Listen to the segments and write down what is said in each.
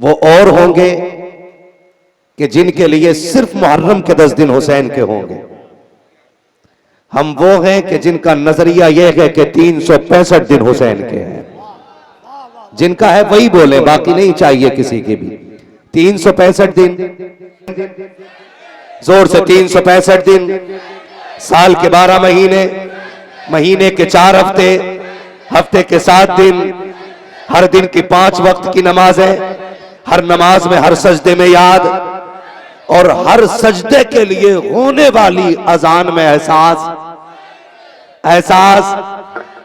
वो और होंगे कि जिनके लिए सिर्फ मुहर्रम के 10 दिन हुसैन के होंगे। हम वो हैं कि जिनका नजरिया यह है कि 365 दिन हुसैन के हैं। जिनका है वही बोले, बाकी नहीं चाहिए किसी के भी। 365 दिन, जोर से 365 दिन, साल के 12 महीने, महीने के 4 हफ्ते, हफ्ते के 7 दिन, हर दिन की 5 वक्त की नमाजें, हर नमाज में हर सजदे में याद, और हर सजदे के लिए होने वाली अजान में एहसास।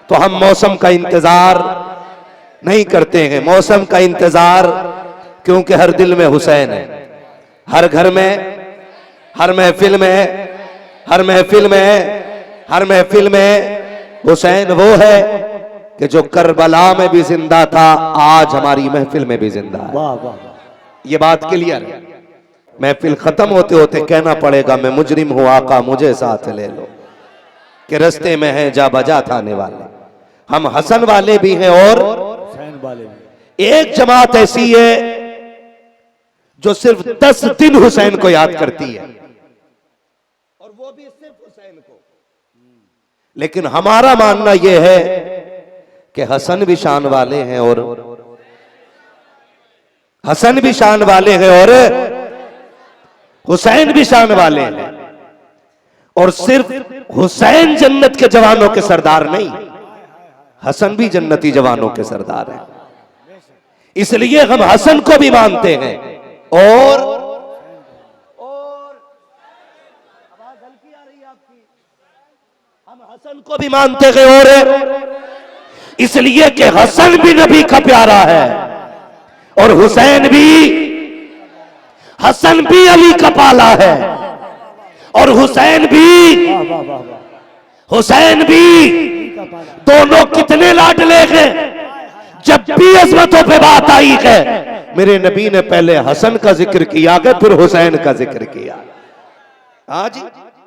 तो हम मौसम का इंतजार नहीं करते हैं, मौसम का इंतजार, क्योंकि हर दिल में हुसैन है। हर घर में, हर महफिल में, हर महफिल में, हर महफिल में हुसैन वो है कि जो करबला में भी जिंदा था, आज हमारी महफिल में भी जिंदा है। वाह वाह, ये बात क्लियर है। महफिल खत्म होते होते कहना पड़ेगा, मैं मुजरिम हूं आका मुझे साथ ले लो, कि रस्ते में है जा बजा थाने वाले। हम हसन वाले भी हैं और हुसैन वाले भी। एक जमात ऐसी है जो सिर्फ 10 दिन हुसैन को याद करती है, और वो भी सिर्फ हुसैन को। लेकिन हमारा मानना यह है कि हसन भी शान वाले हैं और हसन भी शान वाले हैं और हुसैन भी शान वाले हैं। और सिर्फ हुसैन जन्नत के जवानों के सरदार नहीं, हसन भी जन्नती जवानों के सरदार हैं। इसलिए हम हसन को भी मानते हैं और आवाज हल्की आ रही है आपकी, हम हसन को भी मानते हैं। और इसलिए कि हसन भी नबी का प्यारा है और हुसैन भी, हसन भी अली का पाला है और हुसैन भी दोनों कितने लाडले हैं। जब भी अजमतों पे बात आई है, मेरे नबी ने पहले हसन का जिक्र किया है, फिर हुसैन का जिक्र किया। हाँ जी,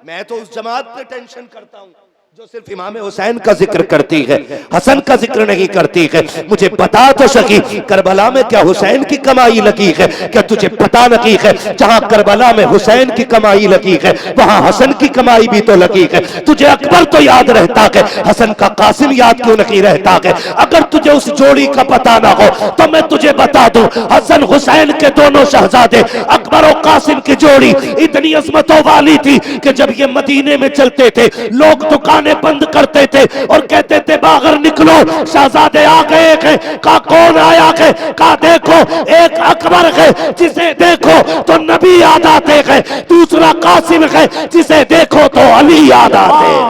मैं तो उस जमात पे टेंशन करता हूं जो सिर्फ इमाम हुसैन का जिक्र करती है, हसन का जिक्र नहीं करती है। मुझे बता तो सकी, करबला में क्या हुसैन की कमाई लगी है? क्या तुझे पता नहीं है, जहां करबला में हुसैन की कमाई लगी है, वहां हसन की कमाई भी तो लगी है। तुझे अकबर तो याद रहता है, हसन का कासिम याद क्यों नहीं रहता है? अगर तुझे उस जोड़ी का पता ना हो तो मैं तुझे बता दूं, हसन हुसैन के दोनों शहजादे, अकबर और कासिम की जोड़ी इतनी अजमतों वाली थी कि जब ये मदीने में चलते थे, लोग दुकान बंद करते थे और कहते थे बाहर निकलो, शहजादे आ गए हैं। का कौन आया है? का देखो एक अकबर है जिसे देखो तो नबी याद आते हैं, दूसरा कासिम है जिसे देखो तो अली याद आते हैं।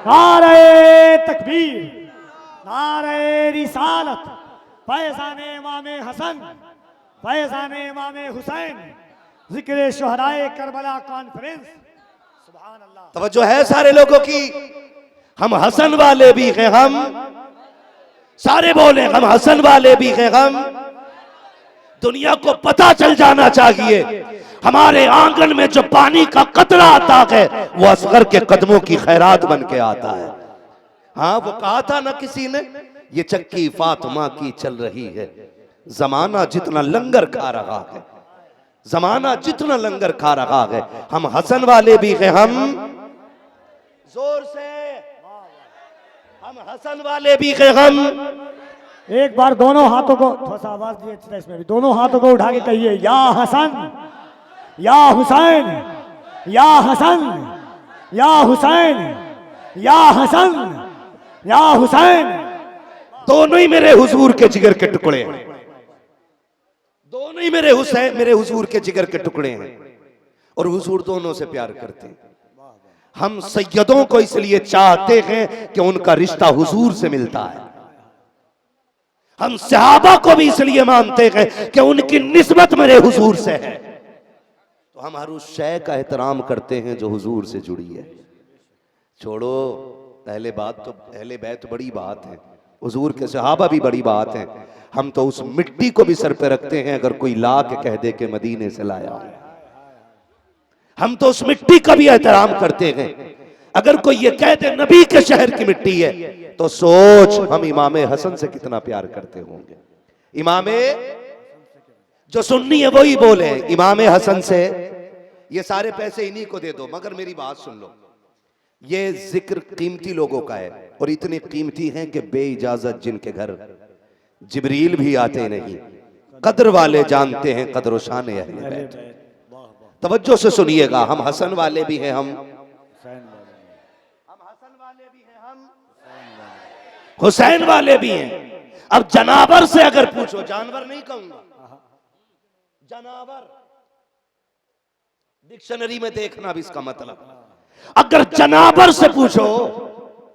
नारे तकबीर, नारे रिसालत, फैज़ाने इमामे हसन, फैज़ाने इमामे हुसैन, जिक्र शुहराए करबला कॉन्फ्रेंस। सुभान अल्लाह। तवज्जो है सारे लोगों की। हम हसन वाले भी हैं, हम सारे बोले हम हसन वाले भी हैं। हम दुनिया को पता चल जाना चाहिए, हमारे आंगन में जो पानी का कतरा आता है वो असगर के कदमों की खैरात बन के आता है। हाँ, वो कहा था ना किसी ने, ये चक्की फातिमा की चल रही है, जमाना जितना लंगर खा रहा है, जमाना जितना लंगर खा रहा है। हम हसन वाले भी हैं, हम जोर से, हम हसन वाले भी हैं। हम एक बार दोनों हाथों को थोड़ा सा आवाज दिए, इसमें भी दोनों हाथों को उठा के कहिए, या हसन या हुसैन, या हसन या हुसैन, या हसन या हुसैन। दोनों ही मेरे हुजूर के जिगर के टुकड़े हैं, दोनों ही मेरे हुजूर के जिगर के टुकड़े हैं और हुजूर दोनों से प्यार करते हैं। हम सैयदों को इसलिए चाहते हैं कि उनका रिश्ता हुजूर से मिलता है। हम सहाबा को भी इसलिए मानते हैं कि उनकी निस्बत मेरे हुजूर से है। तो हम हर उस शय का एहतराम करते हैं जो हुजूर से जुड़ी है। छोड़ो पहले बात, तो पहले बैत बड़ी बात है, हुजूर के सहाबा भी बड़ी बात है। हम तो उस मिट्टी को भी सर पे रखते हैं, अगर कोई ला के कह दे के मदीने से लाया है, हम तो उस मिट्टी का भी एहतराम करते हैं। अगर कोई ये कह दे नबी के शहर की मिट्टी है, तो सोच हम इमामे हसन से कितना प्यार करते होंगे। इमामे जो सुन्नी है वही बोले इमाम हसन से ये सारे पैसे इन्हीं को दे दो, मगर मेरी बात सुन लो, ये जिक्र कीमती लोगों का है और इतने कीमती हैं कि बेइजाजत जिनके घर जिब्रील भी आते नहीं, कद्र वाले जानते हैं कद्र शान अहले बैत। तवज्जो से सुनिएगा, हम हसन वाले भी हैं, हम हसन वाले भी हैं, हम हुसैन वाले भी हैं। अब जनावर से अगर पूछो, जानवर नहीं कहूंगा, जनावर डिक्शनरी में देखना भी इसका मतलब, अगर जनावर से पूछो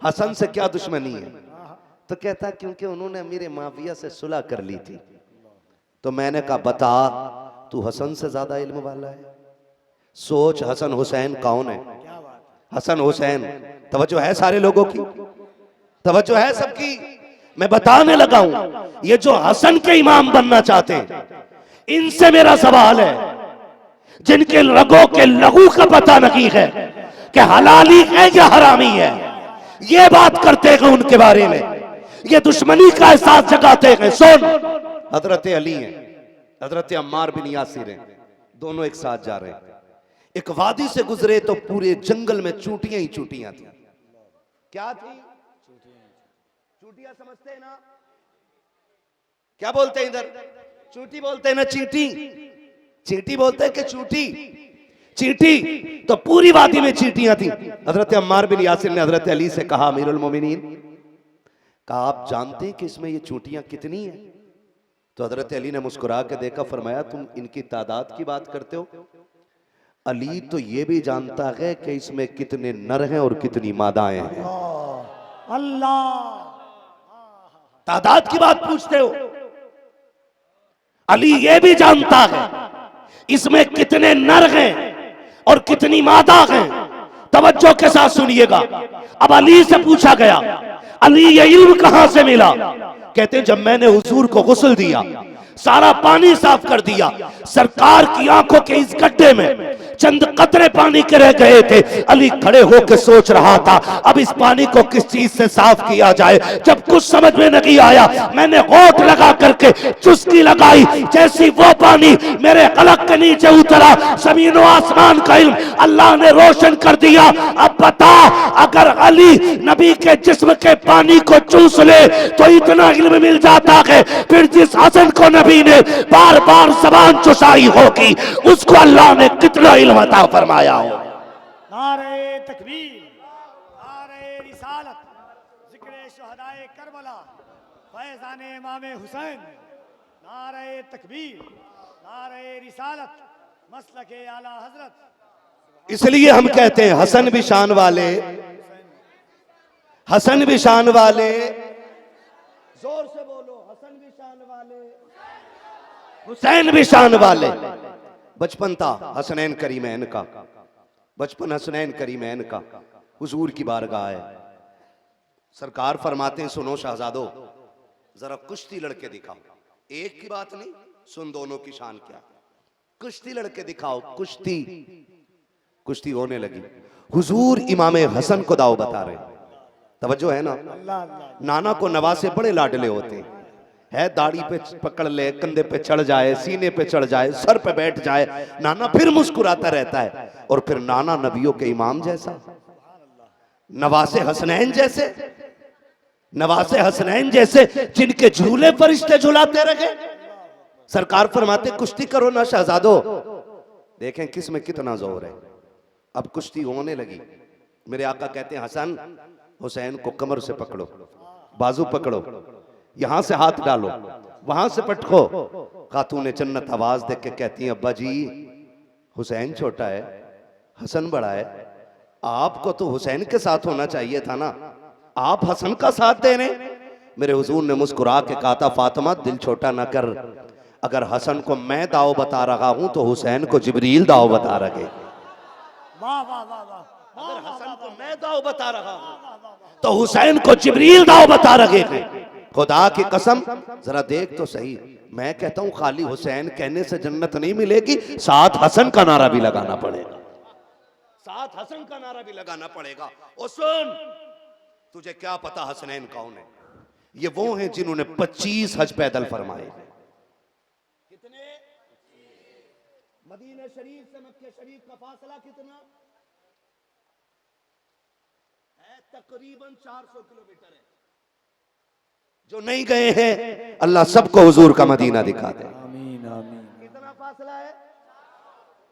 हसन से क्या दुश्मनी है, तो कहता क्योंकि उन्होंने अमीर माविया से सुलह कर ली थी। तो मैंने कहा बता, तू हसन से ज्यादा इल्म वाला है? सोच हसन हुसैन कौन है? हसन हुसैन, तवज्जो है सारे लोगों की, तवज्जो है सबकी। मैं बताने लगा हूं, ये जो हसन के इमाम बनना चाहते हैं, इनसे मेरा सवाल है, जिनके रगों के लहू का पता नहीं है कि हलाली है या हरामी है, ये बात करते हैं उनके बारे में, ये दुश्मनी का एहसास जगाते हैं। सुन, हजरत अली हैं, हजरत अम्मार बिन यासिर हैं, दोनों एक साथ जा रहे हैं, एक वादी से गुजरे तो पूरे जंगल में चूटियां ही चूटियां थी। क्या थी? चूटियां समझते हैं ना? क्या बोलते हैं इधर? चूटी बोलते हैं ना, चींटी, चींटी बोलते हैं कि चूटी, चींटी। तो पूरी वादी में चींटियां थी। हजरत अम्मार बिन यासिर ने हजरत अली से कहा, अमीरुल मोमिनीन, कहा आप जानते हैं कि इसमें ये चूटियां कितनी हैं? तो हजरत अली ने मुस्कुरा के देखा, फरमाया तुम इनकी तादाद की बात करते हो? अली तो ये भी जानता है कि इसमें कितने नर हैं और कितनी मादाएं हैं। अल्लाह, तादाद की बात पूछते हो? अली ये भी जानता है इसमें कितने नर हैं और कितनी मादा हैं। तवज्जो के साथ सुनिएगा। अब अली से पूछा गया, अली ये इल्म कहां से मिला? कहते हैं जब मैंने हुजूर को गुस्ल दिया, सारा पानी साफ कर दिया, सरकार की आंखों के इस गड्ढे में चंद कतरे पानी के रह गए थे। अली खड़े होकर सोच रहा था अब इस पानी को किस चीज से साफ किया जाए। जब कुछ समझ में नहीं आया, मैंने होठ लगा करके चुस्की लगाई, जैसी वो पानी मेरे कलक के नीचे उतरा, जमीन व आसमान का इल्म अल्लाह ने रोशन कर दिया। अब बता, अगर अली नबी के जिस्म के पानी को चूस ले तो इतना इल्म मिल जाता है, फिर जिस हसन को नबी ने बार बार जबान चुसाई होगी, उसको अल्लाह ने कितना इल्म अता फरमाया हो। नारे तकबीर, नारे रिसालत, जिक्र शुहदाए करबला, फैज़ाने इमाम हुसैन, नारे तकबीर, नारे रिसालत, मसलके आला हजरत। इसलिए हम कहते हैं हसन भी शान वाले, हसन भी शान वाले, जोर से बोलो, हसन भी शान वाले, हुसैन भी शान वाले। बचपन था हसनैन करीमैन का, बचपन हसनैन करीमैन का, हुजूर की बारगाह है। सरकार फरमाते हैं सुनो शहजादो, जरा कुश्ती लड़के दिखाओ। एक की बात नहीं, सुन दोनों की शान क्या, कुश्ती लड़के दिखाओ। कुश्ती, कुश्ती होने लगी। हुजूर इमाम हसन को दाव बता रहे, तवज्जो है ना? नाना को नवासे बड़े लाडले होते हैं, है दाढ़ी पे पकड़ ले, कंधे पे चढ़ जाए, सीने पे चढ़ जाए, सर पे बैठ जाए, नाना फिर मुस्कुराता रहता है। और फिर नाना नबियों के इमाम जैसा, नवासे हसनैन जैसे, नवासे हसनैन जैसे जिनके झूले फरिश्ते झुलाते रहे। सरकार फरमाते कुश्ती करो ना शहजादो, देखें किस में कितना जोर है। अब कुश्ती होने लगी। मेरे आका कहते हैं हसन हुसैन को कमर से पकड़ो, बाजू पकड़ो, यहां से हाथ डालो, वहां से पटको। खातून जन्नत आवाज देख के कहती है अब्बा जी, हुसैन छोटा है, हसन बड़ा है, आपको तो हुसैन के साथ होना चाहिए था ना, आप हसन का साथ दे रहे। मेरे हुजूर ने मुस्कुरा के कहा था फातिमा दिल छोटा ना कर, अगर हसन को मैं दाव बता रहा हूं तो हुसैन को जिब्रील दाव बता रहे। वाह वाह वाह वाह, अगर हसन को मैं दाव बता रहा हूं तो हुसैन को जिब्रील दाव बता रहे थे। खुदा की कसम जरा देख तो सही, मैं कहता हूं खाली हुसैन कहने से जन्नत नहीं मिलेगी, साथ हसन का नारा भी लगाना पड़ेगा, साथ हसन का नारा भी लगाना पड़ेगा। और सुन, तुझे क्या पता हसनैन कौन है? ये वो हैं जिन्होंने 25 हज पैदल फरमाए। कितने? मदीना शरीफ से मक्के शरीफ का फासला कितना है? तकरीबन 400 किलोमीटर है। जो नहीं गए हैं अल्लाह सबको हुजूर का मदीना दिखा दे। आमीन आमीन। कितना फासला है?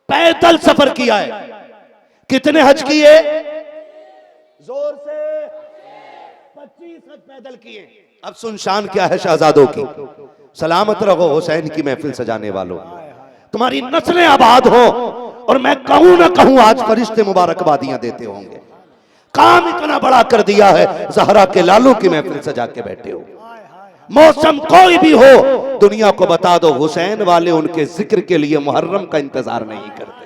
पैदल सफर किया है। कितने हज किए? जोर से 25 हज पैदल किए। अब सुनशान क्या है शहजादों की। सलामत रहो हुसैन की महफिल सजाने वालों, तुम्हारी नस्लें आबाद हो। और मैं कहूं ना कहूं आज फरिश्ते मुबारकबादियां देते होंगे। काम इतना बड़ा कर दिया है, जहरा के लालों की महफिल सजा के बैठे हो। मौसम कोई भी हो दुनिया को बता दो, हुसैन वाले उनके जिक्र के लिए मुहर्रम का इंतजार नहीं करते,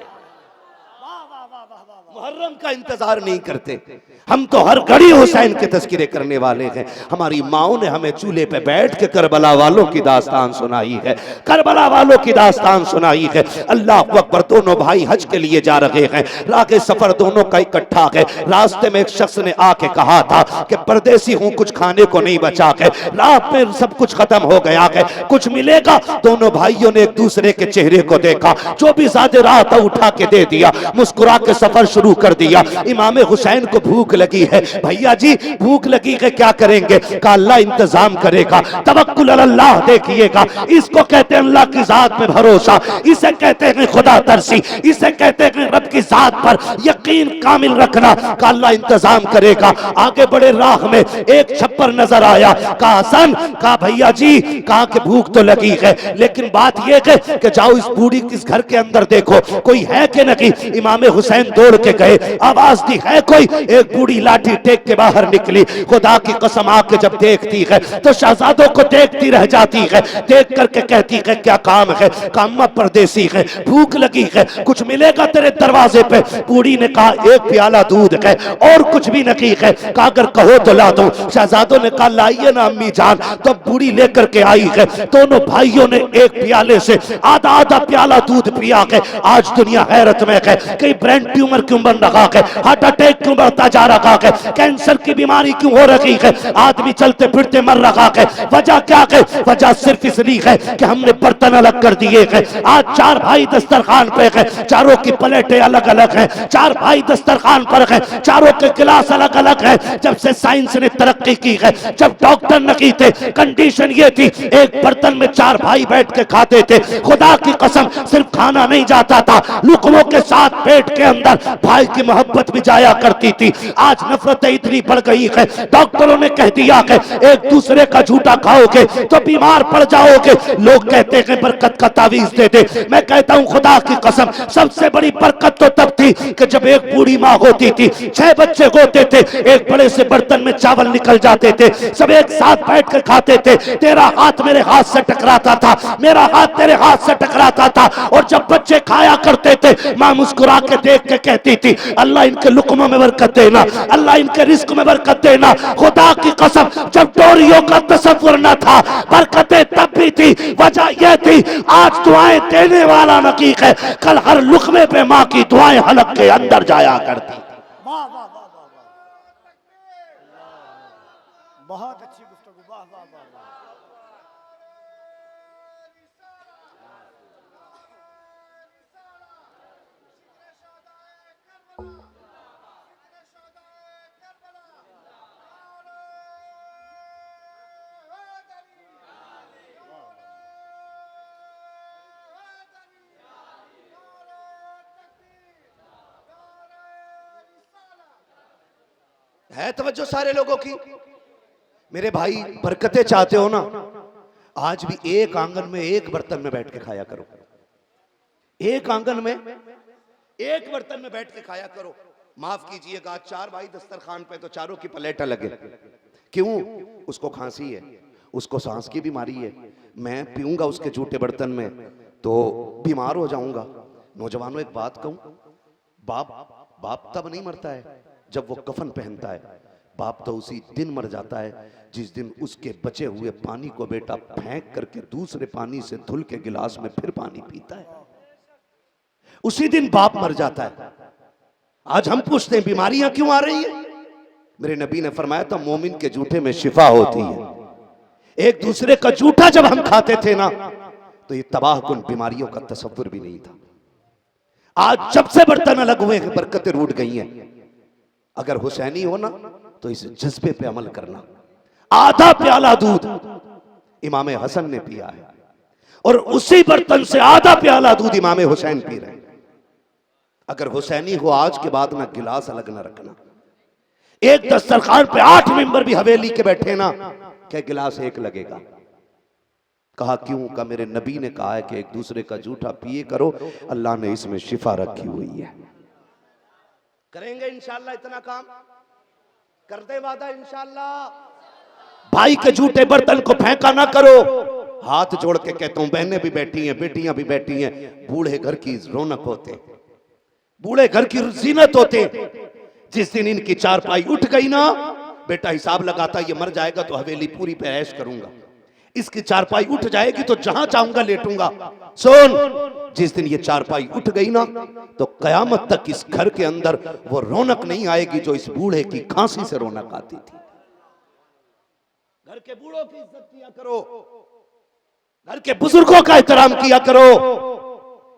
मुहर्रम का इंतजार नहीं करते। हम तो हर घड़ी हुसैन के तस्करे करने वाले हैं। हमारी माओ ने हमें चूल्हे पे बैठ के करबला वालों की दास्तान सुनाई है, करबला वालों की दास्तान सुनाई है। अल्लाह अकबर। दोनों भाई हज के लिए जा रहे हैं, रागे सफर दोनों का इकट्ठा है। रास्ते में एक शख्स ने आके कहा था कि परदेसी हूं, कुछ खाने को नहीं बचा है, रात में सब कुछ खत्म हो गया है, कुछ मिलेगा? दोनों भाइयों ने एक दूसरे के चेहरे को देखा, जो भी ज्यादा रहा था उठा के दे दिया, मुस्कुरा के सफर शुरू कर दिया। इमाम हुसैन को भूख लगी है, भैया जी भूख लगी है, क्या करेंगे? का अल्लाह इंतजाम करेगा, तवक्कुल अल्लाह देखिएगा। इसको कहते हैं अल्लाह की जात में भरोसा, इसे कहते हैं खुदा तरसी, इसे कहते हैं रब की जात पर यकीन कामिल रखना। का अल्लाह इंतजाम करेगा। आगे बड़े राह में एक छप्पर नजर आया। का हसन, का भैया जी, कहा कि भूख तो लगी है, लेकिन बात यह है कि जाओ इस बूढ़ी किस घर के अंदर देखो कोई है कि नहीं। इमाम हुसैन दौड़ के गए, आवाज दी है कोई? एक बूढ़ी लाठी टेक के बाहर निकली। खुदा की कसम आके जब देखती है तो शहजादों को देखती रह जाती है, देख करके कहती है क्या काम है? कामा परदेसी है, भूख लगी है, कुछ मिलेगा तेरे दरवाजे पे? बूढ़ी ने कहा एक प्याला दूध है, और कुछ भी नहीं है। कहा अगर कहो तो ला दूं। शहजादों ने कहा लाइए ना अम्मी जान। तो बूढ़ी लेकर के आई है। दोनों भाइयों ने एक प्याले से आधा आधा प्याला दूध पिया है। आज दुनिया हैरत में है, कई ब्रेन ट्यूमर क्यों बन रहा है, हार्ट अटैक क्यों बढ़ता जा रहा है, कैंसर की बीमारी क्यों हो रही है, आदमी चलते फिरते मर रहा है। वजह क्या है? वजह सिर्फ इसलिए है कि हमने बर्तन अलग कर दिए हैं। आज चार भाई दस्तरखान पे हैं, चारों की प्लेटें अलग अलग हैं, चार भाई दस्तरखान पर हैं, चारों के गिलास अलग अलग हैं। जब से साइंस ने तरक्की की है, जब डॉक्टर नहीं थे, कंडीशन ये थी एक बर्तन में चार भाई बैठ के खाते थे। खुदा की कसम सिर्फ खाना नहीं जाता था, लुकमों के साथ पेट के अंदर भाई की मोहब्बत भी जाया करती थी। आज नफरतें इतनी बढ़ गई है, डॉक्टरों ने कह दिया है एक दूसरे का झूठा खाओगे तो बीमार पड़ जाओगे। लोग कहते हैं बरकत का तावीज दे दे। मैं कहता हूं खुदा की कसम सबसे बड़ी बरकत तो तब थी कि जब एक बूढ़ी माँ होती थी, 6 बच्चे होते थे, एक बड़े से बर्तन में चावल निकल जाते थे, सब एक साथ बैठ कर खाते थे। तेरा हाथ मेरे हाथ से टकराता था, मेरा हाथ तेरे हाथ से टकराता था। और जब बच्चे खाया करते थे, माँ मुस्कुरा के देख के कहती थी अल्लाह इनके लुकमों में बरकत देना, अल्लाह इनके रिस्क में बरकत देना। खुदा की कसम जब डोरियों का तसव्वुर न था, बरकतें तब भी थी। वजह यह थी आज दुआएं देने वाला नकी है, कल हर लुकमे पे माँ की दुआएं हलक के अंदर जाया करती। वाह वाह वाह वाह वाह, बहुत अच्छी गुफ्तगू, वाह वाह वाह वाह। है तवज्जो सारे लोगों की? मेरे भाई बरकतें चाहते हो ना, आज भी एक आंगन में एक बर्तन में बैठ के खाया करो, एक आंगन में एक बर्तन में बैठ के खाया करो। माफ कीजिएगा आज 4 भाई दस्तरखान पे तो चारों की प्लेटें लगे। क्यों? उसको खांसी है, उसको सांस की बीमारी है, मैं पीऊंगा उसके जूठे बर्तन में तो बीमार हो जाऊंगा। नौजवानों एक बात कहूं, बाप तब नहीं मरता है जब वो कफन पहनता है, बाप तो उसी दिन मर जाता है जिस दिन उसके बचे हुए पानी को बेटा फेंक करके दूसरे पानी से धुल के गिलास में फिर पानी पीता है, उसी दिन बाप मर जाता है। आज हम पूछते हैं बीमारियां क्यों आ रही है? मेरे नबी ने फरमाया था मोमिन के जूठे में शिफा होती है। एक दूसरे का जूठा जब हम खाते थे ना तो ये तबाह कुन बीमारियों का तसव्वुर भी नहीं था। आज जब से बर्तन अलग हुए हैं बरकतें रूठ गई हैं। अगर हुसैनी हो ना तो इस जज्बे पे अमल करना। आधा प्याला दूध इमाम हसन ने पिया है और उसी बर्तन से आधा प्याला दूध इमाम हुसैन पी रहे हैं। अगर हुसैनी हो आज के बाद ना गिलास अलग ना रखना। एक दस्तरखान पे 8 मेंबर भी हवेली के बैठे ना, क्या गिलास एक लगेगा? कहा क्यों? का मेरे नबी ने कहा है कि एक दूसरे का जूठा पिए करो, अल्लाह ने इसमें शिफा रखी हुई है। करेंगे इंशाल्लाह इतना काम, कर दे वादा इंशाल्लाह। भाई के जूठे बर्तन को फेंका ना करो। हाथ जोड़ के कहता हूं, बहनें भी बैठी हैं, बेटियां भी बैठी हैं, बूढ़े घर की रौनक होते, बूढ़े घर की जीनत होते। जिस दिन इनकी चारपाई उठ गई ना, बेटा हिसाब लगाता ये मर जाएगा तो हवेली पूरी पे ऐश करूंगा, इसकी चारपाई उठ जाएगी तो जहां चाहूंगा लेटूंगा। सुन, जिस दिन ये चारपाई उठ गई ना तो कयामत तक इस घर के अंदर वो रौनक नहीं आएगी जो इस बूढ़े की खांसी से रौनक आती थी। घर के बूढ़ों की इज्जत किया करो, घर के बुजुर्गों का एहतराम किया करो।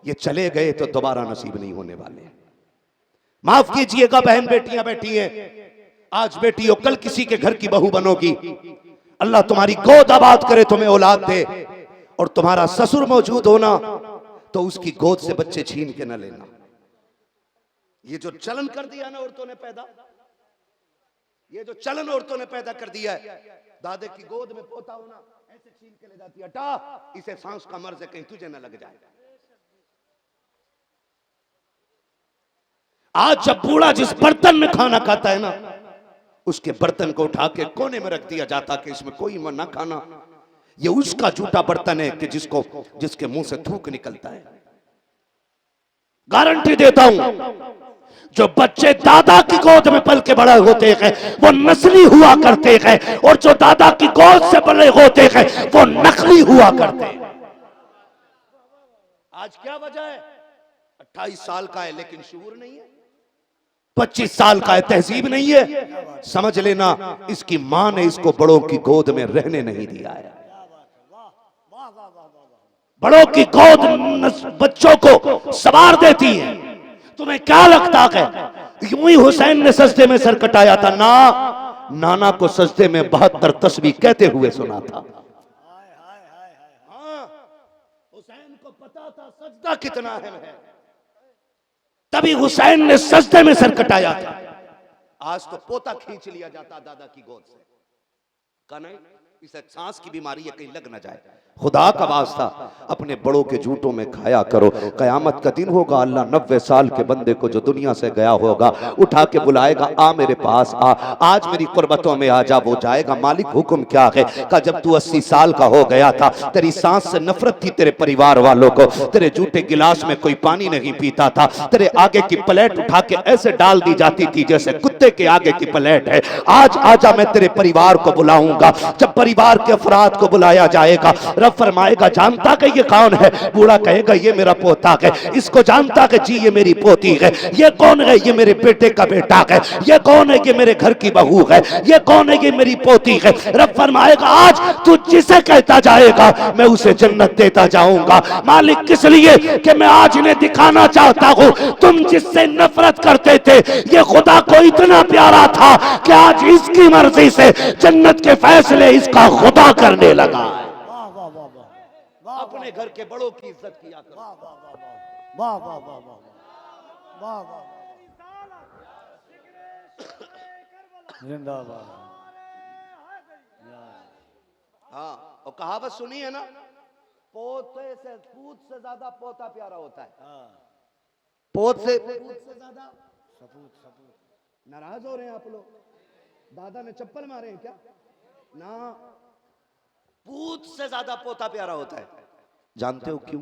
ये चले गए तो दोबारा नसीब नहीं होने वाले। माफ कीजिएगा, बहन बेटियां बैठी हैं, आज बेटी हो कल किसी के घर की बहू बनोगी। अल्लाह तुम्हारी गोद आबाद करे, तुम्हें औलाद दे, और तुम्हारा ससुर मौजूद होना तो उसकी गोद से बच्चे छीन के न लेना। ये जो चलन कर दिया ना औरतों ने पैदा, ये जो चलन औरतों ने पैदा कर दिया है, दादे की गोद में पोता होना, ऐसे छीन के ले जाती है, हटा, इसे सांस का मर्ज है, कहीं तुझे न लग जाए। आज जब बूढ़ा जिस बर्तन में खाना खाता है ना, उसके बर्तन को उठा के कोने में रख दिया जाता कि इसमें कोई ना खाना। ये उसका जूठा बर्तन है कि जिसके मुंह से थूक निकलता है। गारंटी देता हूं, जो बच्चे दादा की गोद में पल के बड़े होते हैं वो नस्ली हुआ करते हैं, और जो दादा की गोद से बड़े होते हैं वो नकली हुआ करते हैं। आज क्या वजह है? 28 साल का है लेकिन शूर नहीं है, 25 साल का है तहजीब नहीं है। समझ लेना इसकी मां ने इसको बड़ों की गोद में रहने नहीं दिया है। बड़ों की गोद बच्चों को सवार देती है। तुम्हें क्या लगता है यूं ही हुसैन ने सजदे में सर कटाया था? ना, नाना को सजदे में 72 तस्बीह कहते हुए सुना था। हुसैन को पता था सजदा कितना अहम है, तभी हुसैन ने सजदे में सर कटाया था। आज तो पोता खींच लिया जाता दादा की गोद से। कहा नहीं, इसे सांस की बीमारी है, कहीं लग ना जाए। खुदा का वास्ता अपने बड़ों के जूठों में खाया करो। कयामत का दिन होगा, अल्लाह 90 साल के बंदे को जो दुनिया से गया होगा उठा के बुलाएगा, आ मेरे पास आ, आज मेरी कुर्बतों में आ जा। वो जाएगा, मालिक हुक्म क्या है? का जब तू 80 साल का हो गया था, तेरी सांस से नफरत थी तेरे परिवार वालों को, तेरे जूठे गिलास में कोई पानी नहीं पीता था, तेरे आगे की प्लेट उठा के ऐसे डाल दी जाती थी जैसे कुत्ते के आगे की प्लेट है। आज आजा, मैं तेरे परिवार को बुलाऊंगा। जब परिवार के अफराद को बुलाया जाएगा, रब फरमाएगा, जानता कि ये कौन है? बूढ़ा कहेगा, ये मेरा पोता है। इसको जानता कि जी ये मेरी पोती है। ये कौन है? ये मेरे बेटे का बेटा है। ये कौन है? ये मेरे घर की बहू है। ये कौन है? ये मेरी पोती है। रब फरमाएगा, आज तू जिसे कहता जाएगा मैं उसे जन्नत देता जाऊंगा। मालिक किस लिए? कि मैं आज इन्हें दिखाना चाहता हूं तुम जिससे नफरत करते थे ये खुदा को इतना प्यारा था कि आज इसकी मर्जी से जन्नत के फैसले इसका खुदा करने लगा। अपने घर के बड़ों की इज्जत किया करो। वाह वाह वाह वाह वाह वाह, जिंदाबाद। हाँ, और कहावत सुनी है ना, पोते से पूत से ज्यादा पोता प्यारा होता है। पोत से ज्यादा सपूत। नाराज हो रहे हैं आप लोग? दादा ने चप्पल मारे हैं क्या? ना, पूत से ज्यादा पोता प्यारा होता है। जानते हो क्यों?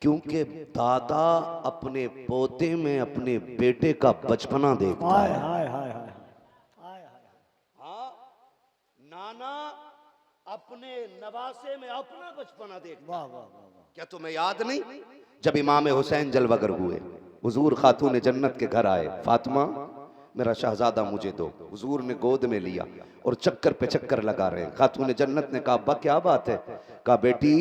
क्योंकि दादा अपने पोते में अपने बेटे का बचपना देखता है। हाँ, नाना अपने नवासे में अपना बचपना देखता है। क्या तुम्हें याद नहीं जब इमाम हुसैन जलवागर हुए, हुजूर खातून जन्नत के घर आए, फातिमा मेरा शहजादा मुझे दो। हुजूर ने गोद में लिया और चक्कर पे चक्कर लगा रहे हैं। खातून जन्नत ने कहा, अब्बा क्या बात है? कहा, बेटी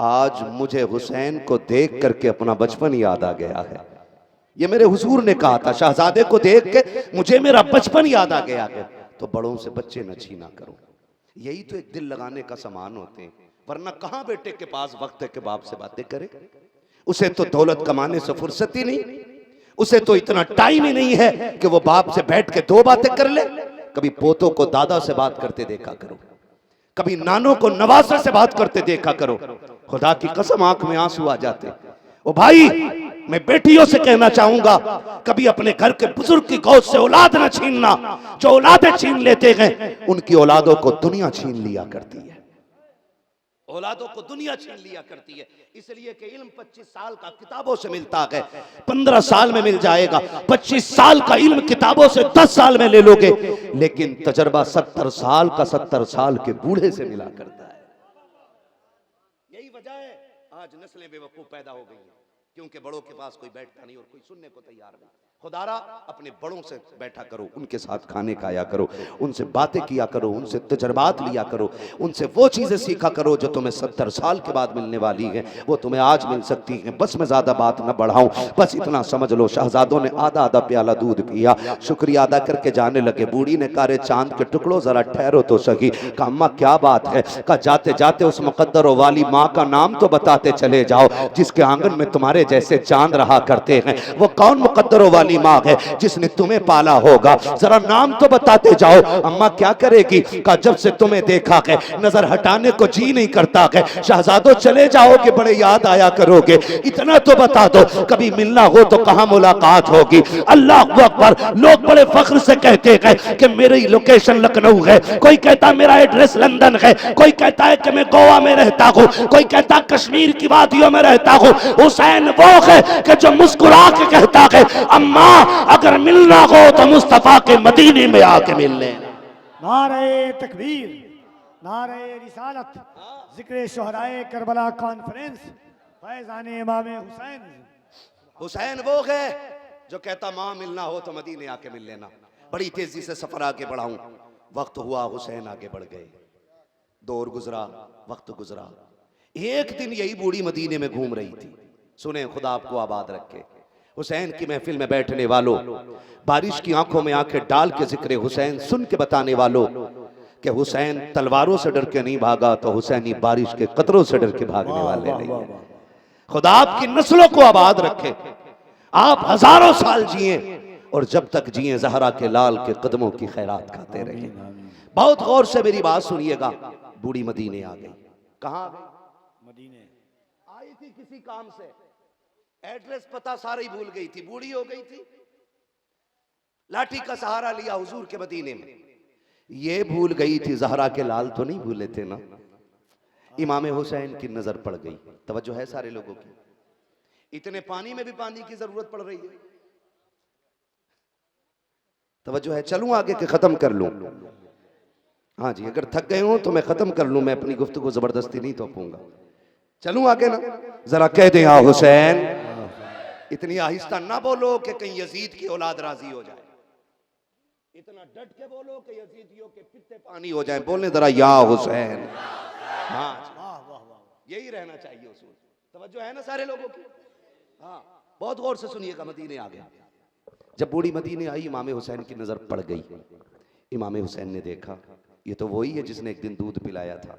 आज मुझे हुसैन को देख करके अपना बचपन याद आ गया है। ये मेरे हुजूर ने कहा था, शहजादे को देख के मुझे मेरा बचपन याद आ गया है। तो बड़ों से बच्चे न छीना करो। यही तो एक दिल लगाने का सामान होते हैं, वरना कहां बेटे के पास वक्त है कि बाप से बातें करे। उसे तो दौलत कमाने से फुर्सत ही नहीं, उसे तो इतना टाइम ही नहीं है कि वो बाप से बैठ के दो बातें कर ले। कभी पोतों को दादा से बात करते देखा करो, कभी नानों को नवासे से बात करते देखा करो। खुदा की कसम आंख में आंसू आ जाते। ओ भाई, मैं बेटियों से कहना चाहूंगा, कभी अपने घर के बुजुर्ग की गोद से औलाद न छीनना। जो औलादें छीन लेते हैं उनकी औलादों को दुनिया छीन लिया करती है, औलादों को दुनिया छीन लिया करती है। इसलिए कि इल्म 25 साल का किताबों से मिलता है, 15 साल में मिल जाएगा। 25 साल का इल्म किताबों से 10 साल में ले लोगे, लेकिन तजर्बा 70 साल का 70 साल के बूढ़े से मिला करता है। यही वजह है आज नस्लें बेवकूफ पैदा हो गई हैं, क्योंकि बड़ों के पास कोई बैठता नहीं और कोई सुनने को तैयार नहीं। खुदारा अपने बड़ों से बैठा करो, उनके साथ खाने खाया करो, उनसे बातें किया करो, उनसे तजर्बात लिया करो, उनसे वो चीज़ें सीखा करो जो तुम्हें 70 साल के बाद मिलने वाली हैं, वो तुम्हें आज मिल सकती हैं। बस मैं ज़्यादा बात न बढ़ाऊं, बस इतना समझ लो, शहजादों ने आधा आधा प्याला दूध पिया, शुक्रिया अदा करके जाने लगे। बूढ़ी ने कहा, रे चांद के टुकड़ों ज़रा ठहरो तो सही। कहा, अम्मा क्या बात है? कहा, जाते जाते उस मुकद्दर वाली माँ का नाम तो बताते चले जाओ जिसके आंगन में तुम्हारे जैसे चांद रहा करते हैं। वो कौन मुकद्दर वाली माँ है जिसने तुम्हें पाला होगा? जरा नाम तो बताते जाओ। अम्मा क्या करेगी? कहा, जब से तुम्हें देखा है नजर हटाने को जी नहीं करता है। शहजादों चले जाओगे, बड़े याद आया करोगे, इतना तो बता दो कभी मिलना हो तो कहां मुलाकात होगी? अल्लाह अकबर। लोग बड़े फख्र से कहते हैं कि मेरी लोकेशन लखनऊ है, कोई कहता मेरा एड्रेस लंदन है, कोई कहता है कि मैं गोवा में रहता हूं, कोई कहता कश्मीर की वादियों में रहता हूं। हुसैन वो है कि जो मुस्कुरा के कहता है, अम्मा अगर मिलना हो तो मुस्तफा के मदीने में आके मिल ले। नारे तकबीर, नारे रिसालत, जिक्र शोहराए करबला कॉन्फ्रेंस, फैजाने इमाम हुसैन। हुसैन वो है जो कहता मां मिलना हो तो मदीने आके मिल लेना। बड़ी तेजी से सफर आगे बढ़ाऊं, वक्त हुआ, हुसैन आगे बढ़ गए, दौर गुजरा, वक्त गुजरा। एक दिन यही बूढ़ी मदीने में घूम रही थी। सुने, खुदा आपको आबाद रखे। हुसैन की महफिल में बैठने वालों, बारिश की आंखों में आंखें डाल के जिक्र हुसैन सुन के बताने वालों, कि हुसैन तलवारों से डर के नहीं भागा तो हुसैनी बारिश के कतरों से डर के भागने वाले नहीं। खुदा आपकी नस्लों को आबाद रखे, आप हजारों साल जिए और जब तक जिए जहरा के लाल के कदमों की खैरात खाते रहे। बहुत गौर से मेरी बात सुनिएगा। बूढ़ी मदीने आ गई। कहां आ गई? मदीने आई थी किसी काम से, एड्रेस पता सारी भूल गई थी, बूढ़ी हो गई थी, लाठी का सहारा लिया हुजूर के मदीने में। ये भूल गई थी जहरा के लाल तो नहीं भूले थे ना। इमाम हुसैन की नजर पड़ गई। तवज्जो है सारे लोगों की? इतने पानी में भी पानी की जरूरत पड़ रही है। तवज्जो है? चलूं आगे के खत्म कर लूं? हाँ जी, अगर थक गए हो तो मैं खत्म कर लूं, मैं अपनी गुफ्तगू जबरदस्ती नहीं थोपूंगा। चलूं आगे ना? जरा कह दे या हुसैन। इतनी आहिस्ता ना बोलो कि कहीं यजीद की औलाद राजी हो जाए, इतना डट के बोलो कि यजीदियों के पित्ते पानी हो जाए। बोलने जरा या हुसैन। हाँ, यही रहना चाहिए उसूल। तवज्जो है ना सारे लोगों की? हाँ, बहुत गौर से सुनिएगा। मदीने आ गया। जब बूढ़ी मदीने आई, इमाम हुसैन की नजर पड़ गई। इमाम हुसैन ने देखा ये तो वही है जिसने एक दिन दूध पिलाया था।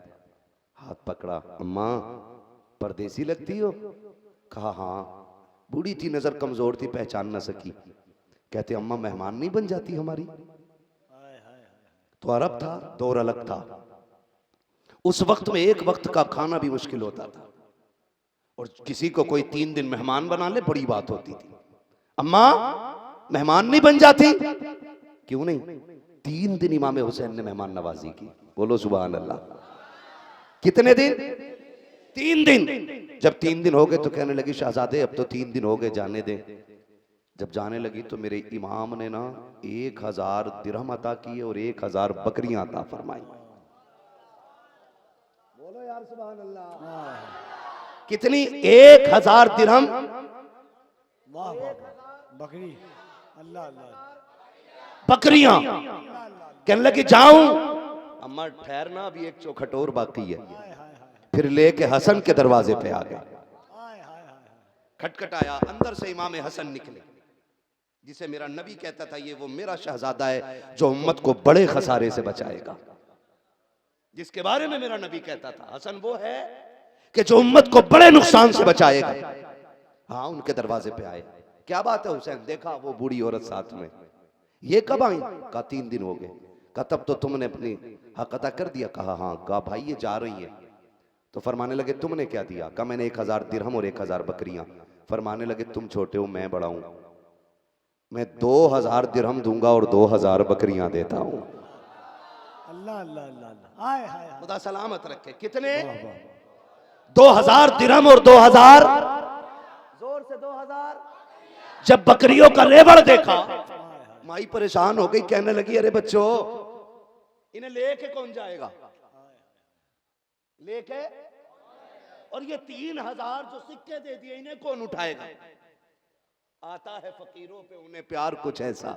हाथ पकड़ा, अम्मा परदेसी लगती हो? कहा हाँ। बूढ़ी थी, नजर कमजोर थी, पहचान न सकी। कहते, अम्मा मेहमान नहीं बन जाती हमारी? तो अरब था, दौर अलग था। उस वक्त में एक वक्त का खाना भी मुश्किल होता था, और किसी को कोई 3 दिन मेहमान बना ले बड़ी बात होती थी। अम्मा मेहमान नहीं बन जाती? क्यों नहीं? 3 दिन इमाम हुसैन ने मेहमान नवाजी की। बोलो सुभान अल्लाह। कितने दिन? 3 दिन। जब 3 दिन हो गए तो कहने लगी, शहजादे अब तो 3 दिन हो गए, जाने दे। जब जाने लगी तो मेरे इमाम ने ना 1000 दिरहम अता किए और 1000 बकरियां अता फरमाई। बोलो यार सुभान अल्लाह। कितनी? 1000 दिरहम। वाह वाह, बकरी, अल्लाह अल्लाह, बकरियां। कहने लगी जाऊं? अम्मा ठहरना, अभी एक चौखट और बाकी है। फिर लेके हसन के दरवाजे पे आ गए। खटखटाया, अंदर से इमाम हसन निकले, जिसे मेरा नबी कहता था ये वो मेरा शहजादा है जो उम्मत को बड़े खसारे से बचाएगा, जिसके बारे में मेरा नबी कहता था हसन वो है कि जो उम्मत को बड़े नुकसान से बचाएगा। हाँ, उनके दरवाजे पे आए। क्या बात है हुसैन? देखा वो बूढ़ी औरत साथ में। ये कब आई? कहा 3 दिन हो गए। कहा तब तो तुमने अपनी हक अदा कर दिया? कहा हाँ। कहा भाई ये जा रही है। तो फरमाने लगे तुमने क्या दिया? कहा मैंने 1000 दिरहम और 1000 बकरियां। फरमाने लगे तुम छोटे हो मैं बड़ा हूं, मैं 2000 दिरहम दूंगा और 2000 बकरियां देता हूं। अल्लाह अल्लाह अल्लाह, हाय हाय, खुदा सलामत रखे। कितने? 2000 दिरहम और 2000, जोर से 2000। जब बकरियों का रेवड़ देखा माई परेशान हो गई, कहने लगी अरे बच्चों इन्हें लेके कौन जाएगा? लेके, और ये 3000 जो सिक्के दे दिए इन्हें कौन उठाएगा? आता है फकीरों पे उन्हें प्यार कुछ ऐसा,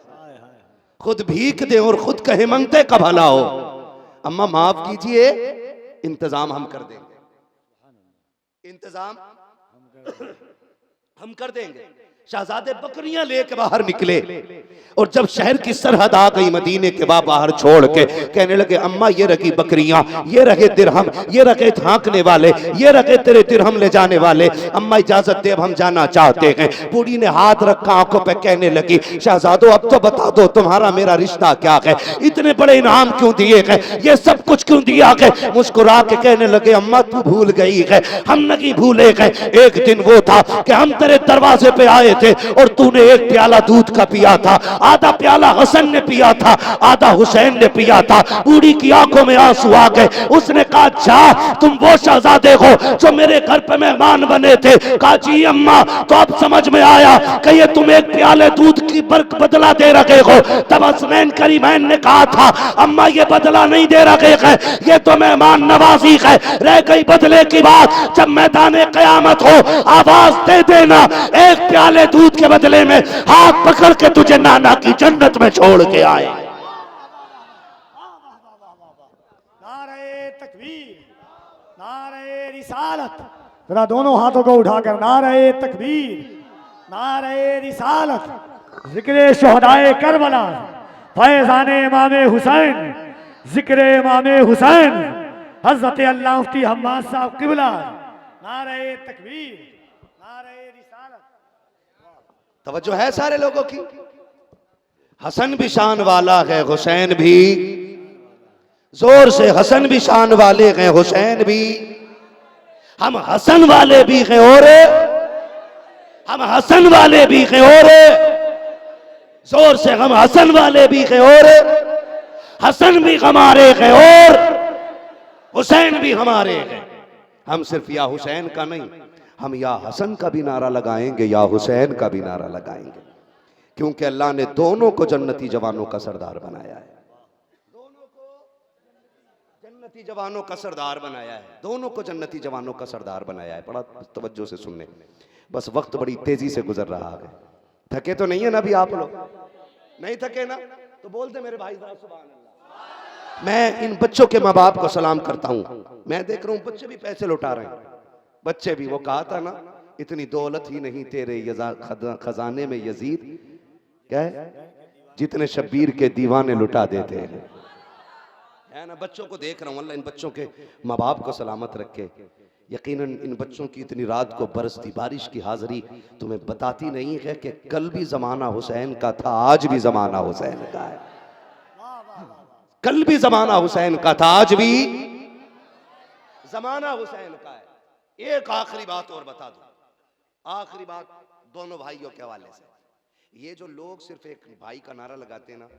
खुद भीख दे और खुद कहे मंगते का भला हो। अम्मा माफ कीजिए, इंतजाम हम कर देंगे, इंतजाम हम कर देंगे। शहजादे बकरियां लेके बाहर निकले और जब शहर की सरहद आ गई मदीने के बाहर छोड़ के कहने लगे अम्मा ये रखी बकरियां, ये रखे दिरहम, ये रखे झांकने वाले, ये रखे तेरे दिरहम ले जाने वाले। अम्मा इजाजत दे, हम जाना चाहते हैं। बूढ़ी ने हाथ रखा आंखों पे, कहने लगी शहजादो अब तो बता दो तुम्हारा मेरा रिश्ता क्या है? इतने बड़े इनाम क्यों दिए गए? ये सब कुछ क्यों दिया गया? मुस्कुरा के कहने लगे अम्मा तू भूल गई है, हम नहीं भूले गए। एक दिन वो था कि हम तेरे दरवाजे पे आए थे और तूने एक प्याला दूध का पिया था, आधा प्याला हसन ने पिया था, आधा हुसैन ने पिया था। बूढ़ी की आंखों में आंसू आ गए। उसने कहा जा तुम वो शहजादे हो जो मेरे घर पे मेहमान बने थे। कहा जी अम्मा, तो अब समझ में आया कि ये तुम एक प्याले दूध की बदला दे रहे हो। तब हसनैन करीमैन ने कहा था अम्मा ये बदला नहीं दे रहे हैं, ये तो मेहमान नवाजी है। रह गई बदले की बात, जब मैदान कयामत हो आवाज दे देना, एक प्याले दूध के बदले में हाथ पकड़ के तुझे नाना की जन्नत में छोड़ के आए। नारे तकबीर, नारे रिसालत। जरा दोनों हाथों को उठाकर नारे तकबीर, नारे रिसालत। जिक्र शोहदाए करबला, फैजाने इमाम हुसैन, जिक्र इमाम हुसैन, हजरत अल्लाह मुफ्ती हम्माद साहब किबला। नारे तकबीर, नारे रिसालत। तवज्जो है सारे लोगों की? हसन भी शान वाला है, हुसैन भी, जोर से हसन भी शान वाले हैं, हुसैन भी। हम हसन वाले भी हैं और हम हसन वाले भी हैं और जोर से हम हसन वाले भी हैं और हसन भी हमारे हैं और हुसैन भी हमारे हैं। हम सिर्फ या हुसैन का नहीं, हम या हसन का भी नारा लगाएंगे या हुसैन का भी नारा लगाएंगे, क्योंकि अल्लाह ने दोनों को जन्नती जवानों का सरदार बनाया है। दोनों को जन्नती जवानों का सरदार बनाया है, दोनों को जन्नती जवानों का सरदार बनाया है। बड़ा तवज्जो से सुनने, बस वक्त बड़ी तेजी से गुजर रहा है। थके तो नहीं है ना अभी आप लोग? नहीं थके ना? तो बोल दे मेरे भाई सुभान अल्लाह। मैं इन बच्चों के माँ बाप को सलाम करता हूँ। मैं देख रहा हूँ बच्चे भी पैसे लुटा रहे हैं, बच्चे भी। वो कहा था ना इतनी दौलत ही नहीं तेरे खजाने में यजीद, क्या है, जितने शब्बीर के दीवाने लुटा देते हैं, है ना। बच्चों को देख रहा हूँ, अल्लाह इन बच्चों के माँ बाप को सलामत रखे। यकीनन इन बच्चों की इतनी रात को बरसती बारिश की हाजिरी तुम्हें बताती नहीं है कि कल भी जमाना हुसैन का था, आज भी जमाना हुसैन का है। कल भी जमाना हुसैन का था, आज भी जमाना हुसैन का है। एक आखिरी बात और बता दो, आखिरी बात दोनों भाइयों के हवाले से। ये जो लोग सिर्फ एक भाई का नारा लगाते हैं ना,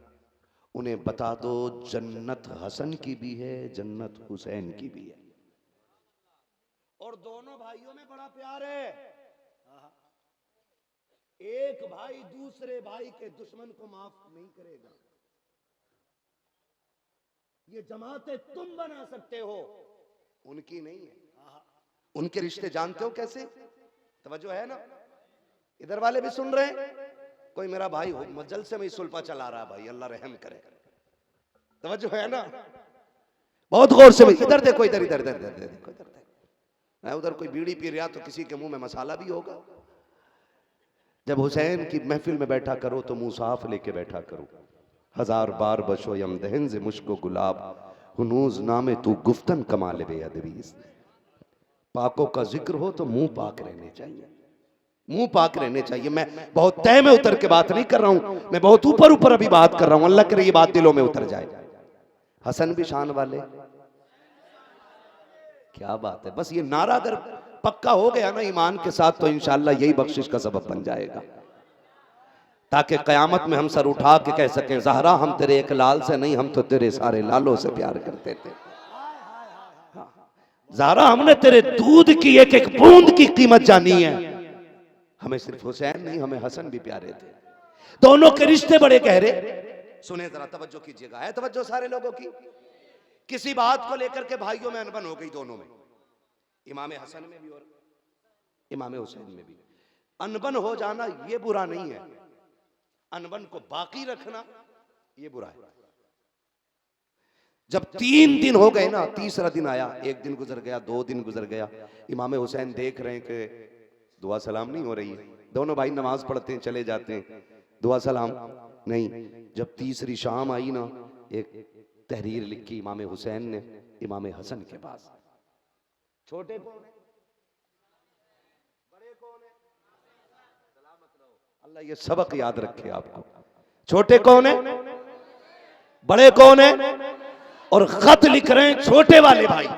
उन्हें बता दो जन्नत हसन की भी है, जन्नत हुसैन की भी है, और दोनों भाइयों में बड़ा प्यार है। एक भाई दूसरे भाई के दुश्मन को माफ नहीं करेगा। ये जमातें तुम बना सकते हो, उनकी नहीं है। उनके रिश्ते जानते हो कैसे? तवज्जो है ना? इधर वाले भी सुन रहे हैं? कोई मेरा भाई हो जलसे में सुल्फा चला रहा है, भाई अल्लाह रहम करे। तवज्जो है ना? बहुत गौर से भाई, इधर देखो, इधर इधर इधर देखो, इधर देखो। मैं उधर कोई बीड़ी पी रहा तो किसी के मुंह में मसाला भी होगा। जब हुसैन की महफिल में बैठा करो तो मुंह साफ लेके बैठा करो। हजार बार बशो यम दहन से मुश्को गुलाब हुनूज नामे तू गुफ्तन कमाल बेअदबीस। पाकों का जिक्र हो तो मुंह पाक रहने चाहिए, मुंह पाक रहने चाहिए। मैं बहुत तय में उतर के बात नहीं कर रहा हूं, मैं बहुत ऊपर ऊपर अभी बात कर रहा हूं। अल्लाह करे ये बात दिलों में उतर जाए। हसन भी शान वाले, क्या बात है। बस ये नारा अगर पक्का हो गया ना ईमान के साथ तो इंशाअल्लाह यही बख्शिश का सबब बन जाएगा, ताकि कयामत में हम सर उठा के कह सकें ज़हरा हम तेरे एक लाल से नहीं, हम तो तेरे सारे लालों से प्यार करते थे। ज़हरा हमने तेरे दूध की एक एक बूंद की कीमत जानी है। हमें सिर्फ हुसैन नहीं, हमें हसन भी प्यारे थे। दोनों के रिश्ते बड़े गहरे। सुने जरा, तवज्जो कीजिएगा, है तवज्जो सारे लोगों की। किसी बात को लेकर के भाइयों में अनबन हो गई, दोनों में, इमाम हसन में भी और इमाम हुसैन में भी। अनबन हो जाना ये बुरा नहीं है, अनबन को बाकी रखना ये बुरा है। जब 3 दिन हो गए ना, तीसरा दिन आया, 1 दिन गुजर गया, 2 दिन गुजर गया, इमाम हुसैन देख रहे हैं कि दुआ सलाम नहीं हो रही है। दोनों भाई नमाज पढ़ते हैं, चले जाते हैं, दुआ सलाम नहीं। जब तीसरी शाम आई ना, एक तहरीर लिखी इमाम हुसैन ने इमाम हसन के पास। छोटे कौन है, बड़े कौन है, सलामत रहो। अल्लाह ये सबक याद रखे आपको। छोटे कौन है, बड़े कौन है। और खत लिख रहे हैं छोटे वाले भाई,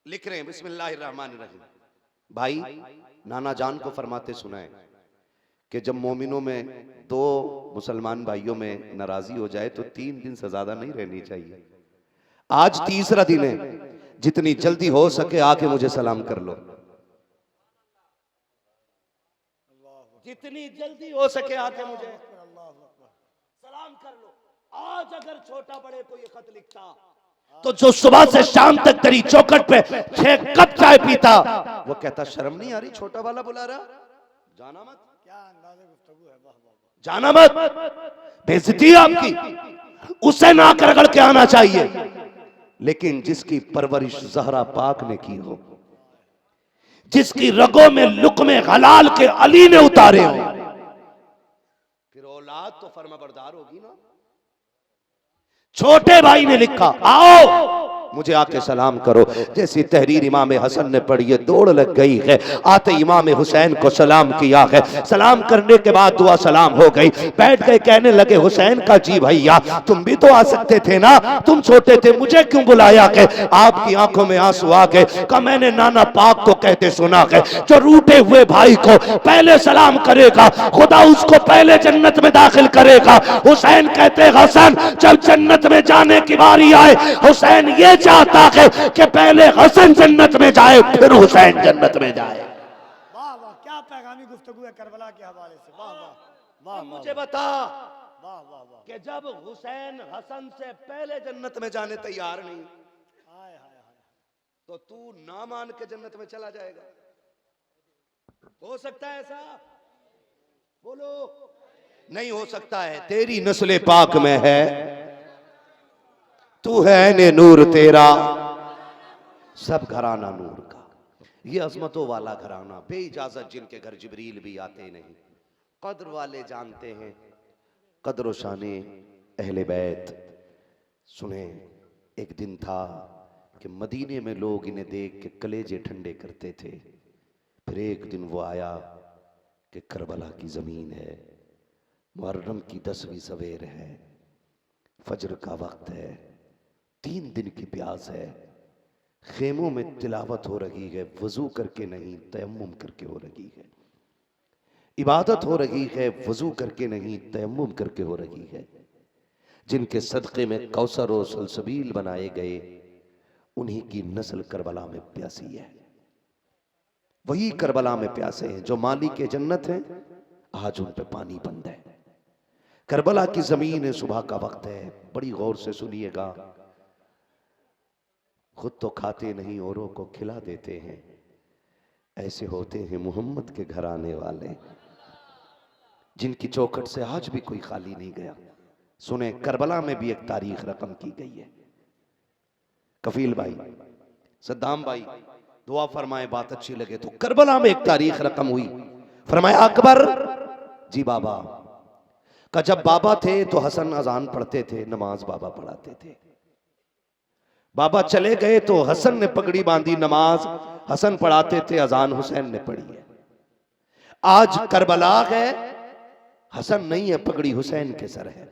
लिख रहे हैं बिस्मिल्लाहिर्रहमानिर्रहीम। भाई नाना जान को फरमाते सुना है कि जब मोमिनों में 2 मुसलमान भाइयों में नाराजी हो जाए तो 3 दिन से ज्यादा नहीं रहनी चाहिए। आज तीसरा दिन है, जितनी जल्दी हो सके आके मुझे सलाम कर लो, जितनी जल्दी हो सके आके मुझे सलाम कर लो। आज अगर छोटा बड़े को ये खत लिखता तो जो सुबह से शाम तक तेरी चौखट पे 6 कप चाय पीता, वो कहता शर्म नहीं आ रही, छोटा वाला बुला रहा, जाना मत। क्या अंदाज़े गुफ्तगू है, जाना मत, बेइज्जती आपकी। उसे ना कर रगड़ के आना चाहिए। लेकिन जिसकी परवरिश ज़हरा पाक ने की हो, जिसकी रगों में लुक़मे हलाल के अली ने उतारे हो, फिर औलाद तो फर्माबरदार होगी ना। छोटे भाई ने लिखा आओ मुझे आके सलाम करो। जैसी तहरीर इमाम हसन ने पढ़ी है, दौड़ लग गई है। आते इमाम हुसैन को सलाम किया है। सलाम करने के बाद दुआ सलाम हो गई, बैठ गए। कहने लगे हुसैन का जी भैया तुम भी तो आ सकते थे ना, तुम छोटे थे, मुझे क्यों बुलाया है। आपकी आंखों में आंसू आ गए। कहा मैंने नाना पाक को कहते सुना है, जो रूठे हुए भाई को पहले सलाम करेगा खुदा उसको पहले जन्नत में दाखिल करेगा। हुसैन कहते हसन जब जन्नत में जाने की बारी आए, हुसैन ये चाहता है कि पहले हसन जन्नत में जाए फिर हुसैन जन्नत में जाए। वाह वाह, क्या पैगामी गुफ्तगू है करबला के हवाले से। वाह वाह वाह। मुझे बता वाह वाह वाह कि जब हुसैन हसन से पहले जन्नत में जाने तैयार नहीं, हाय हाय हाय, तो तू ना मान के जन्नत में चला जाएगा? हो सकता है ऐसा? बोलो। नहीं हो सकता है। तेरी नस्ल पाक में है, तू है ने नूर तेरा, सब घराना नूर का। ये अजमतों वाला घराना, बेइजाजत जिनके घर जिब्रील भी आते नहीं, कद्र वाले जानते हैं कद्र शाने अहले बैत। सुने, एक दिन था कि मदीने में लोग इन्हें देख के कलेजे ठंडे करते थे। फिर एक दिन वो आया कि करबला की ज़मीन है, मुहर्रम की 10वीं सवेर है, फजर का वक्त है, 3 दिन की प्यास है, खेमों में तिलावत हो रही है, वजू करके नहीं तयम्मुम करके हो रही है, इबादत हो रही है, वजू करके नहीं तयम्मुम करके हो रही है। जिनके सदक़े में कौसर और सलसबील बनाए गए, उन्हीं की नस्ल करबला में प्यासी है। वही करबला में प्यासे हैं जो मालिक के जन्नत हैं, आज उन पे पानी बंद है। करबला की जमीन है, सुबह का वक्त है, बड़ी गौर से सुनिएगा। खुद तो खाते नहीं, औरों को खिला देते हैं। ऐसे होते हैं मोहम्मद के घर आने वाले, जिनकी चौखट से आज भी कोई खाली नहीं गया। सुने, करबला में भी एक तारीख रकम की गई है। कफील भाई, सद्दाम भाई, दुआ फरमाए बात अच्छी लगे तो करबला में एक तारीख रकम हुई। फरमाया अकबर जी बाबा का जब बाबा थे तो हसन अजान पढ़ते थे, नमाज बाबा पढ़ाते थे। बाबा चले गए तो हसन ने पगड़ी बांधी, नमाज हसन पढ़ाते थे, अजान हुसैन ने पढ़ी है। आज करबला है, हसन नहीं है, पगड़ी हुसैन के सर है।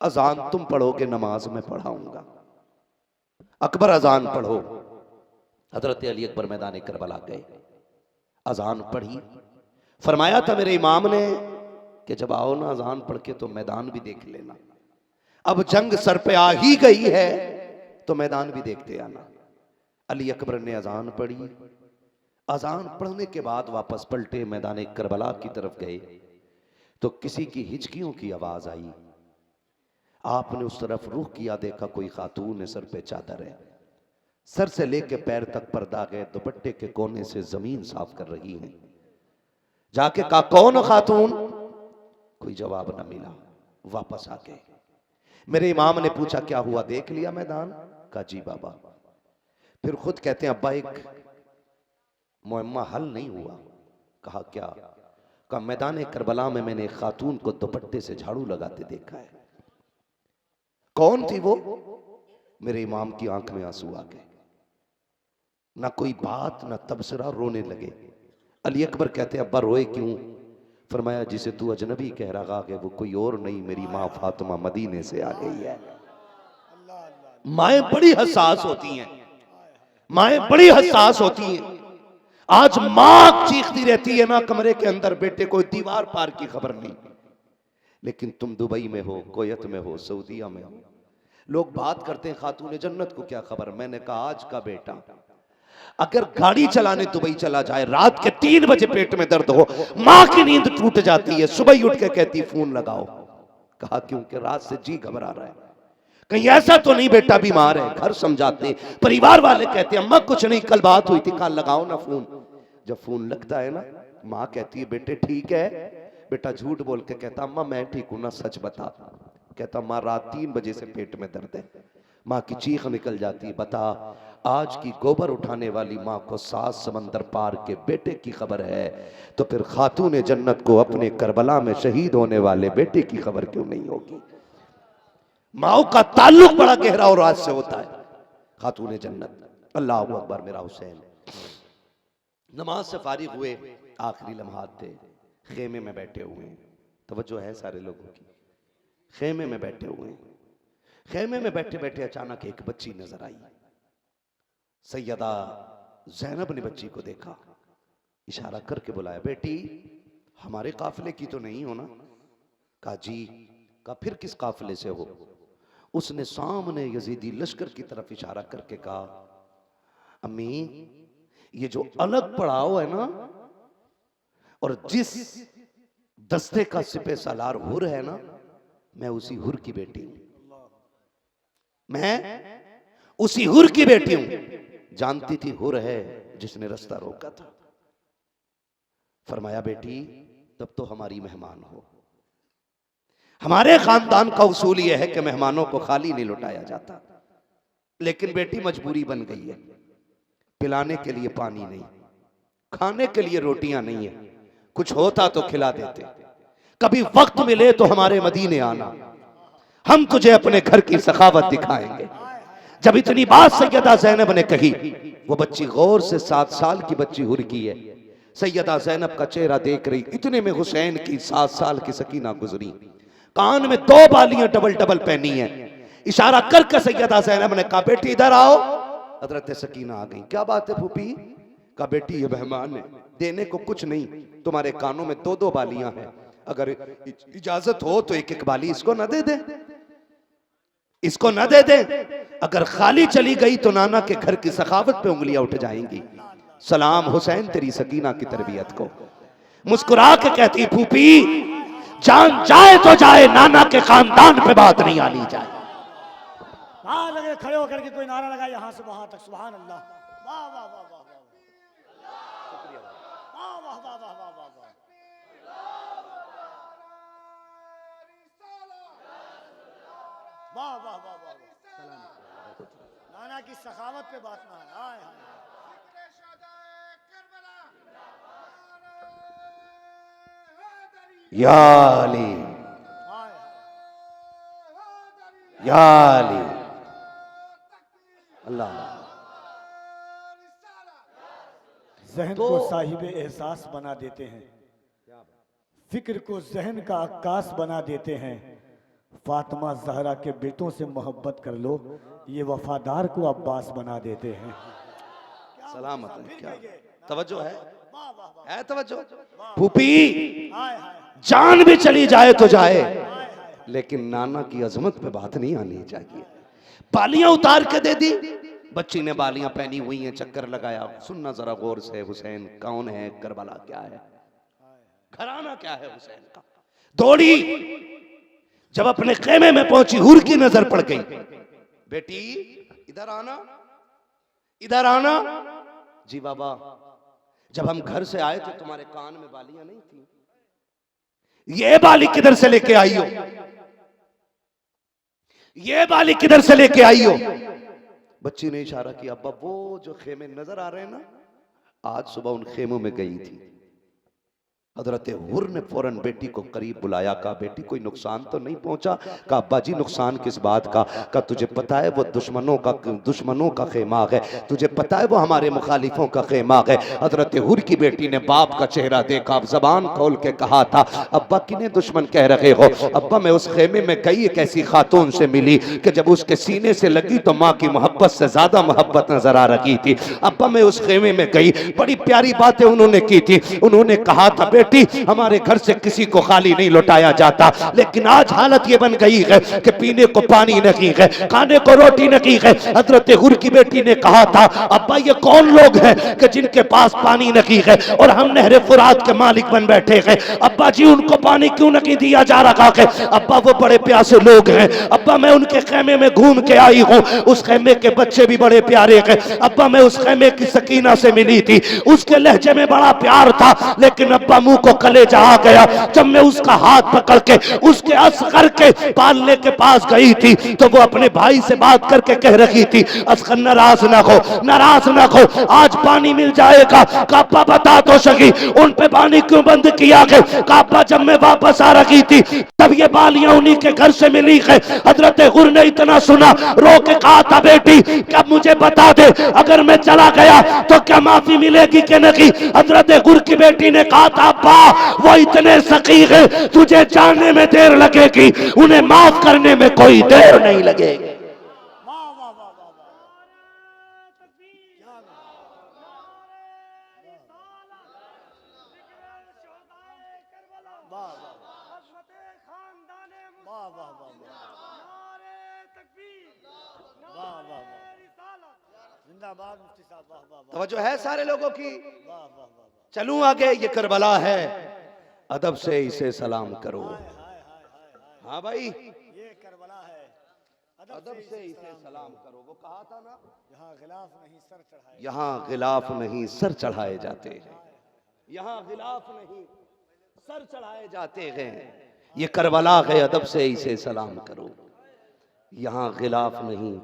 अजान तुम पढ़ोगे, नमाज मैं पढ़ाऊंगा। अकबर अजान पढ़ो। हजरत अली अकबर मैदान करबला गए, अजान पढ़ी। फरमाया था मेरे इमाम ने कि जब आओ ना अजान पढ़ के तो मैदान भी देख लेना। अब जंग सर पे आ ही गई है तो मैदान भी देखते आना। अली अकबर ने अजान पढ़ी। अजान पढ़ने के बाद वापस पलटे, मैदान करबला की तरफ गए तो किसी की हिचकियों की आवाज आई। आपने उस तरफ रुख किया, देखा कोई खातून है, सर पे चादर है, सर से लेके पैर तक पर्दा गए, दुपट्टे के कोने से जमीन साफ कर रही हैं। जाके कहा कौन खातून? कोई जवाब न मिला, वापस आ गए। मेरे इमाम ने पूछा क्या हुआ, देख लिया मैदान? कहा जी बाबा। फिर खुद कहते हैं अब्बा एक मुअम्मा हल नहीं हुआ। कहा क्या? कहा मैदान करबला में मैंने एक खातून को दुपट्टे से झाड़ू लगाते देखा है। कौन थी वो? मेरे इमाम की आंख में आंसू आ गए, ना कोई बात ना तबसरा, रोने लगे। अली अकबर कहते अब्बा रोए क्यों? फरमाया जिसे तू अजनबी कह रहा है वो कोई और नहीं, मेरी माँ फातिमा मदीने से आ गई है। माएं बड़ी हसास होती हैं, माएं बड़ी हसास होती हैं। आज माँ चीखती रहती है ना कमरे के अंदर, बेटे कोई दीवार पार की खबर नहीं। लेकिन तुम दुबई में हो, कोयत में हो, सऊदीया में हो, लोग बात करते हैं खातून जन्नत को क्या खबर। मैंने कहा आज का बेटा अगर गाड़ी चलाने दुबई चला जाए, रात के 3 बजे पेट में दर्द हो, मां की नींद टूट जाती है, सुबह उठ के कहती फोन लगाओ। कहा क्योंकि रात से जी घबरा रहा है, कहीं ऐसा तो नहीं बेटा बीमार है। घर समझाते, परिवार वाले कहते अम्मा कुछ नहीं, कल बात हुई थी, कल लगाओ ना फोन। जब फोन लगता है ना, माँ कहती है बेटे ठीक है। बेटा झूठ बोल के कहता अम्मा मैं ठीक हूं ना, सच बता। कहता माँ रात 3 बजे से पेट में दर्द है। माँ की चीख निकल जाती है, बता आज की गोबर उठाने वाली माँ को 7 समंदर पार के बेटे की खबर है, तो फिर खातून जन्नत को अपने करबला में शहीद होने वाले बेटे की खबर क्यों नहीं होगी? माओ का ताल्लुक बड़ा गहरा और राज से होता है। खातून जन्नत, अल्लाह अकबर। मेरा हुसैन नमाज से फारिग हुए, आखिरी लम्हात थे, खेमे में बैठे हुए हैं। तवज्जो है सारे लोगों की, खेमे में बैठे हुए हैं। खेमे में बैठे बैठे अचानक एक बच्ची नजर आई। सैयदा ज़ैनब ने बच्ची को देखा, इशारा करके बुलाया, बेटी हमारे काफिले की तो नहीं हो ना? कहा जी। कहा फिर किस काफिले से हो? उसने सामने यजीदी लश्कर की तरफ इशारा करके कहा, अम्मी ये जो अलग पड़ाव है ना, और जिस दस्ते का सिपे सालार हुर है ना, मैं उसी हुर की बेटी हूं, मैं उसी हुर की बेटी हूं। जानती थी हुर है जिसने रास्ता रोका था। फरमाया बेटी तब तो हमारी मेहमान हो। हमारे खानदान का उसूल यह है कि मेहमानों को खाली नहीं लौटाया जाता, लेकिन बेटी मजबूरी बन गई है। पिलाने के लिए पानी नहीं, खाने के लिए रोटियां नहीं है, कुछ होता तो खिला देते। कभी वक्त मिले तो हमारे मदीने आना, हम तुझे अपने घर की सखावत दिखाएंगे। जब इतनी बात सैयदा ज़ैनब ने कही, वो बच्ची गौर से 7 साल की बच्ची हुर की है। सैयदा ज़ैनब का चेहरा देख रही, इतने में हुसैन की 7 साल की सकीना गुजरी, कान में 2 बालियां डबल डबल पहनी है। इशारा करके सैयदा ज़ैनब ने कहा बेटी इधर आओ। हजरत सकीना आ गई। क्या बात है फूफी? कहा बेटी ये मेहमान है, देने को कुछ नहीं, तुम्हारे कानों में 2-2 बालियां हैं, अगर इजाजत हो तो 1-1 बाली इसको न दे दे, इसको न दे दे। अगर खाली चली गई तो नाना के घर की सखावत पे उंगलियां उठ जाएंगी। सलाम हुसैन तेरी सकीना की तरबियत को। मुस्कुरा के कहती फूफी जान जाए तो जाए, नाना के खानदान पे बात नहीं आनी जाए। हाँ लगे खड़े होकर के कोई नारा लगा यहाँ से वहां तक, सुभान अल्लाह। वाह वाह वाह वाह वाह वाह वाह वाह वाह वाह वाह। वाह वाह वाह वाह। नाना की सखावत पे बात ना है। या अली, या अली, अल्लाह। जहन को साहिब एहसास बना देते हैं, फिक्र को जहन का अक्कास बना देते हैं। फातिमा जहरा के बेटों से मोहब्बत कर लो, ये वफादार को अब्बास बना देते हैं। सलामत है, क्या तवज्जो है तवज्जो। फूफी जान भी चली जाए तो जाए, लेकिन नाना की अजमत पे बात नहीं आनी चाहिए। बालियां उतार के दे दी, बच्ची ने बालियां पहनी हुई हैं, चक्कर लगाया। सुनना जरा गौर से, हुसैन कौन है, करबला क्या है, घराना क्या है हुसैन का। दौड़ी, जब अपने खेमे में पहुंची, हुर की नजर पड़ गई। बेटी इधर आना, इधर आना। जी बाबा, जब हम घर से आए तो तुम्हारे कान में बालियां नहीं थी। ये बाली किधर से लेके आई हो, ये बाली किधर से लेके आई हो। बच्ची ने इशारा किया, अब्बा वो जो खेमे नजर आ रहे हैं ना, आज सुबह उन खेमों में गई थी। हजरत हुर ने फौरन बेटी को करीब बुलाया, कहा बेटी कोई नुकसान तो नहीं पहुंचा। कहा अब्बा जी नुकसान किस बात का। कहा तुझे पता है वो दुश्मनों का खेमा है, तुझे पता है वो हमारे मुखालिफों का खेमा है। हजरत हुर की बेटी ने बाप का चेहरा देखा, जबान खोल के कहा था, अब्बा किन्हें दुश्मन कह रहे हो। अब्बा मैं उस खेमे में गई, एक ऐसी खातून से मिली कि जब उसके सीने से लगी तो माँ की मोहब्बत से ज्यादा मोहब्बत नजर आ रही थी। अब्बा मैं उस खेमे में गई, बड़ी प्यारी बातें उन्होंने की थी। उन्होंने कहा था बेटी हमारे घर से किसी को खाली नहीं लौटाया जाता, लेकिन आज हालत ये बन गई है कि पीने को पानी नहीं है, खाने को रोटी नहीं है। हजरत हुर की बेटी ने कहा था, अब्बा ये कौन लोग हैं कि जिनके पास पानी नहीं है और हम नहरे फुरात के मालिक बन बैठे हैं। अब्बा जी उनको पानी क्यों नहीं दिया जा रहा है। अब्बा वो बड़े प्यासे लोग हैं। अब्बा मैं उनके खेमे में घूम के आई हूँ, उस खेमे के बच्चे भी बड़े प्यारे हैं। अब्बा मैं उस खेमे की सकीना से मिली थी, उसके लहजे में बड़ा प्यार था, लेकिन अब्बा मुंह को कलेजा आ गया जब मैं उसका हाथ पकड़ के उसके असगर के पालने के पास गई थी तो वो अपने भाई से बात करके कह रही थी, असगर नाराज ना हो, नाराज ना हो, आज पानी मिल जाएगा। कापा बता तो सही उन पे पानी क्यों बंद किया गया। कापा जब मैं वापस आ रही थी तब ये बालियां उन्हीं के घर से मिली है। हजरत हुर ने इतना सुना, रो के कहा था बेटी क्या मुझे बता दे, अगर मैं चला गया तो क्या माफी मिलेगी कि नहीं। हजरत हुर की बेटी ने कहा था अब्बा वो इतने सकी है, तुझे जानने में देर लगेगी, उन्हें माफ करने में कोई देर नहीं लगेगी। तवज्जो है सारे लोगों की। चलूं आगे, ये करबला है, अदब से इसे सलाम करो। हाँ भाई ये करबला है, अदब से इसे सलाम करो। वो कहा था ना, यहाँ गिलाफ नहीं सर चढ़ाए, यहाँ गिलाफ नहीं सर चढ़ाए जाते हैं, यहाँ गिलाफ नहीं सर चढ़ाए जाते हैं। ये करबला है, अदब से इसे सलाम करो। यहाँ गिलाफ नहीं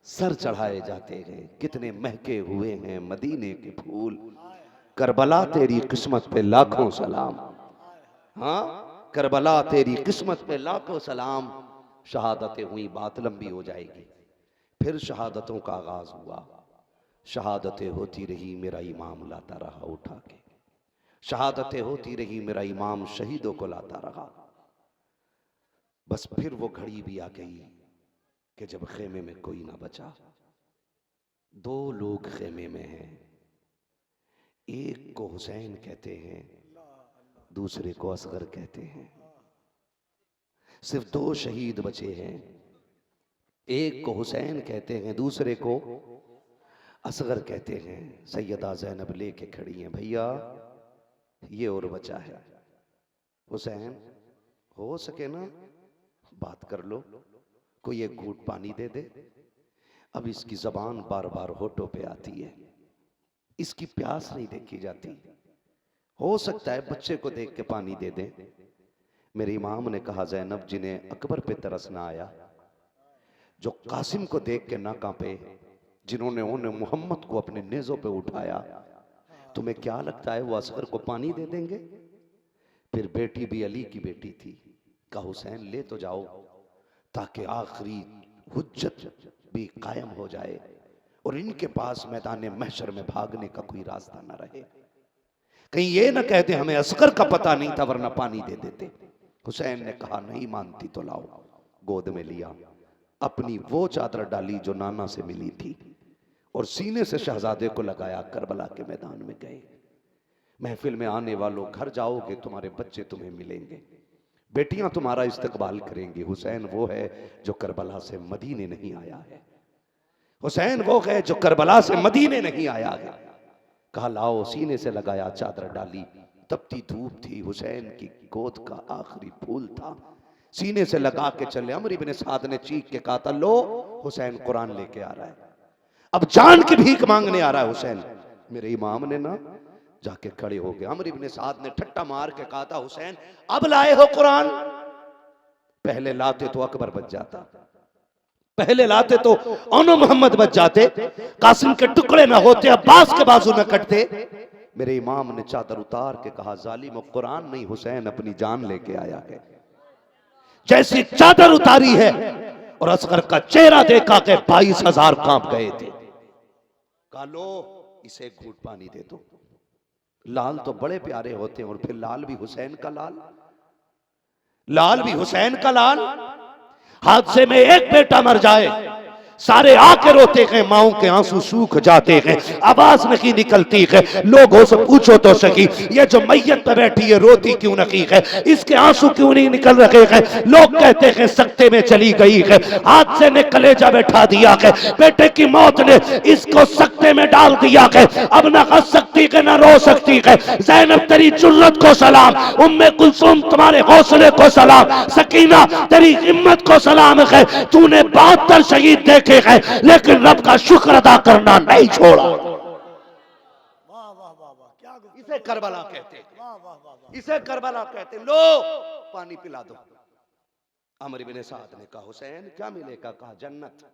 सर चढ़ाए जाते हैं। कितने महके हुए हैं मदीने के फूल, करबला तेरी किस्मत पे लाखों सलाम। हाँ करबला तेरी किस्मत पे लाखों सलाम। शहादतें हुई, बात लंबी हो जाएगी। फिर शहादतों का आगाज हुआ। शहादतें होती रही, मेरा इमाम लाता रहा उठा के। शहादतें होती रही, मेरा इमाम शहीदों को लाता रहा। बस फिर वो घड़ी भी आ गई कि जब खेमे में कोई ना बचा। दो लोग खेमे में हैं, एक को हुसैन कहते हैं, दूसरे को असगर कहते हैं। सिर्फ दो शहीद बचे हैं, एक को हुसैन कहते हैं, दूसरे को असगर कहते हैं। सैयदा ज़ैनब लेके खड़ी हैं, भैया ये और बचा है, हुसैन हो सके ना बात कर लो, कोई एक घूंट पानी दे दे। अब इसकी जबान बार बार होठों पे आती है, इसकी प्यास नहीं देखी जाती। हो सकता है बच्चे को देख के पानी दे दे। मेरे इमाम ने कहा, ज़ैनब जिन्हें अकबर पे तरस ना आया, जो कासिम को देख के ना कांपे, जिन्होंने उन्हें मोहम्मद को अपने नेज़ों पे उठाया, तुम्हें क्या लगता है वो असगर को पानी दे देंगे? फिर बेटी भी अली की बेटी थी, कहा हुसैन ले तो जाओ ताकि आखिरी हुज्जत भी कायम हो जाए और इनके पास मैदान महशर में भागने का कोई रास्ता ना रहे, कहीं ये ना कहते हमें असगर का पता नहीं था वरना पानी दे देते। हुसैन ने कहा नहीं मानती तो लाओ। गोद में लिया, अपनी वो चादर डाली जो नाना से मिली थी और सीने से शहजादे को लगाया। करबला के मैदान में गए। महफिल में आने वालों, घर जाओगे तुम्हारे बच्चे तुम्हें मिलेंगे, बेटियां तुम्हारा इस्तकबाल करेंगी। हुसैन वो है जो करबला से मदीने नहीं आया है। हुसैन वो है जो करबला से मदीने नहीं आया है। कहा लाओ, सीने से लगाया, चादर डाली। तपती धूप थी, हुसैन की गोद का आखिरी फूल था, सीने से लगा के चले। अमर इब्ने साद ने चीख के कहा था लो हुसैन कुरान लेके आ रहा है, अब जान की भीख मांगने आ रहा है हुसैन। मेरे इमाम ने ना जाके खड़े हो गए। अमर इब्ने साद ने ठट्टा मार के कहा था हुसैन अब लाए हो कुरान, पहले लाते तो अकबर बच जाता, पहले लाते तो ओनो मोहम्मद बच जाते, कासिम के टुकड़े ना होते, अब्बास के बाजू न कटते। मेरे इमाम ने चादर उतार के कहा जालिम कुरान नहीं हुसैन अपनी जान लेके आया है। जैसी चादर उतारी है और असगर का चेहरा देखा के 22,000 कांप गए थे। कहा लो इसे एक घूंट पानी दे दो। लाल तो बड़े प्यारे होते हैं और फिर लाल भी हुसैन का लाल, लाल भी हुसैन का लाल। हादसे में एक बेटा मर जाए सारे आके रोते हैं, माओं के आंसू सूख जाते हैं, आवाज नहीं निकलती है। लोगों से पूछो तो सही ये जो मैयत पे बैठी है रोती क्यों नहीं है, इसके आंसू क्यों नहीं निकल रहे हैं। लोग कहते हैं सकते में चली गई है, हादसे ने कलेजा बैठा दिया है, बेटे की मौत ने इसको सकते में डाल दिया है, अब ना हंस सकती है ना रो सकती है। ज़ैनब तेरी जुर्रत को सलाम, उम्मे कुलसूम तुम्हारे हौसले को सलाम, सकीना तेरी हिम्मत को सलाम है। तूने 72 शहीद देखे है लेकिन रब का शुक्र अदा करना नहीं छोड़ा। वाह वाह वाह वाह, क्या इसे करबला कहते हैं, वाह वाह वाह वाह। इसे करबला कहते हैं। लो पानी पिला दो। अमर इब्ने साद ने कहा हुसैन क्या मिलेगा, कहा जन्नत।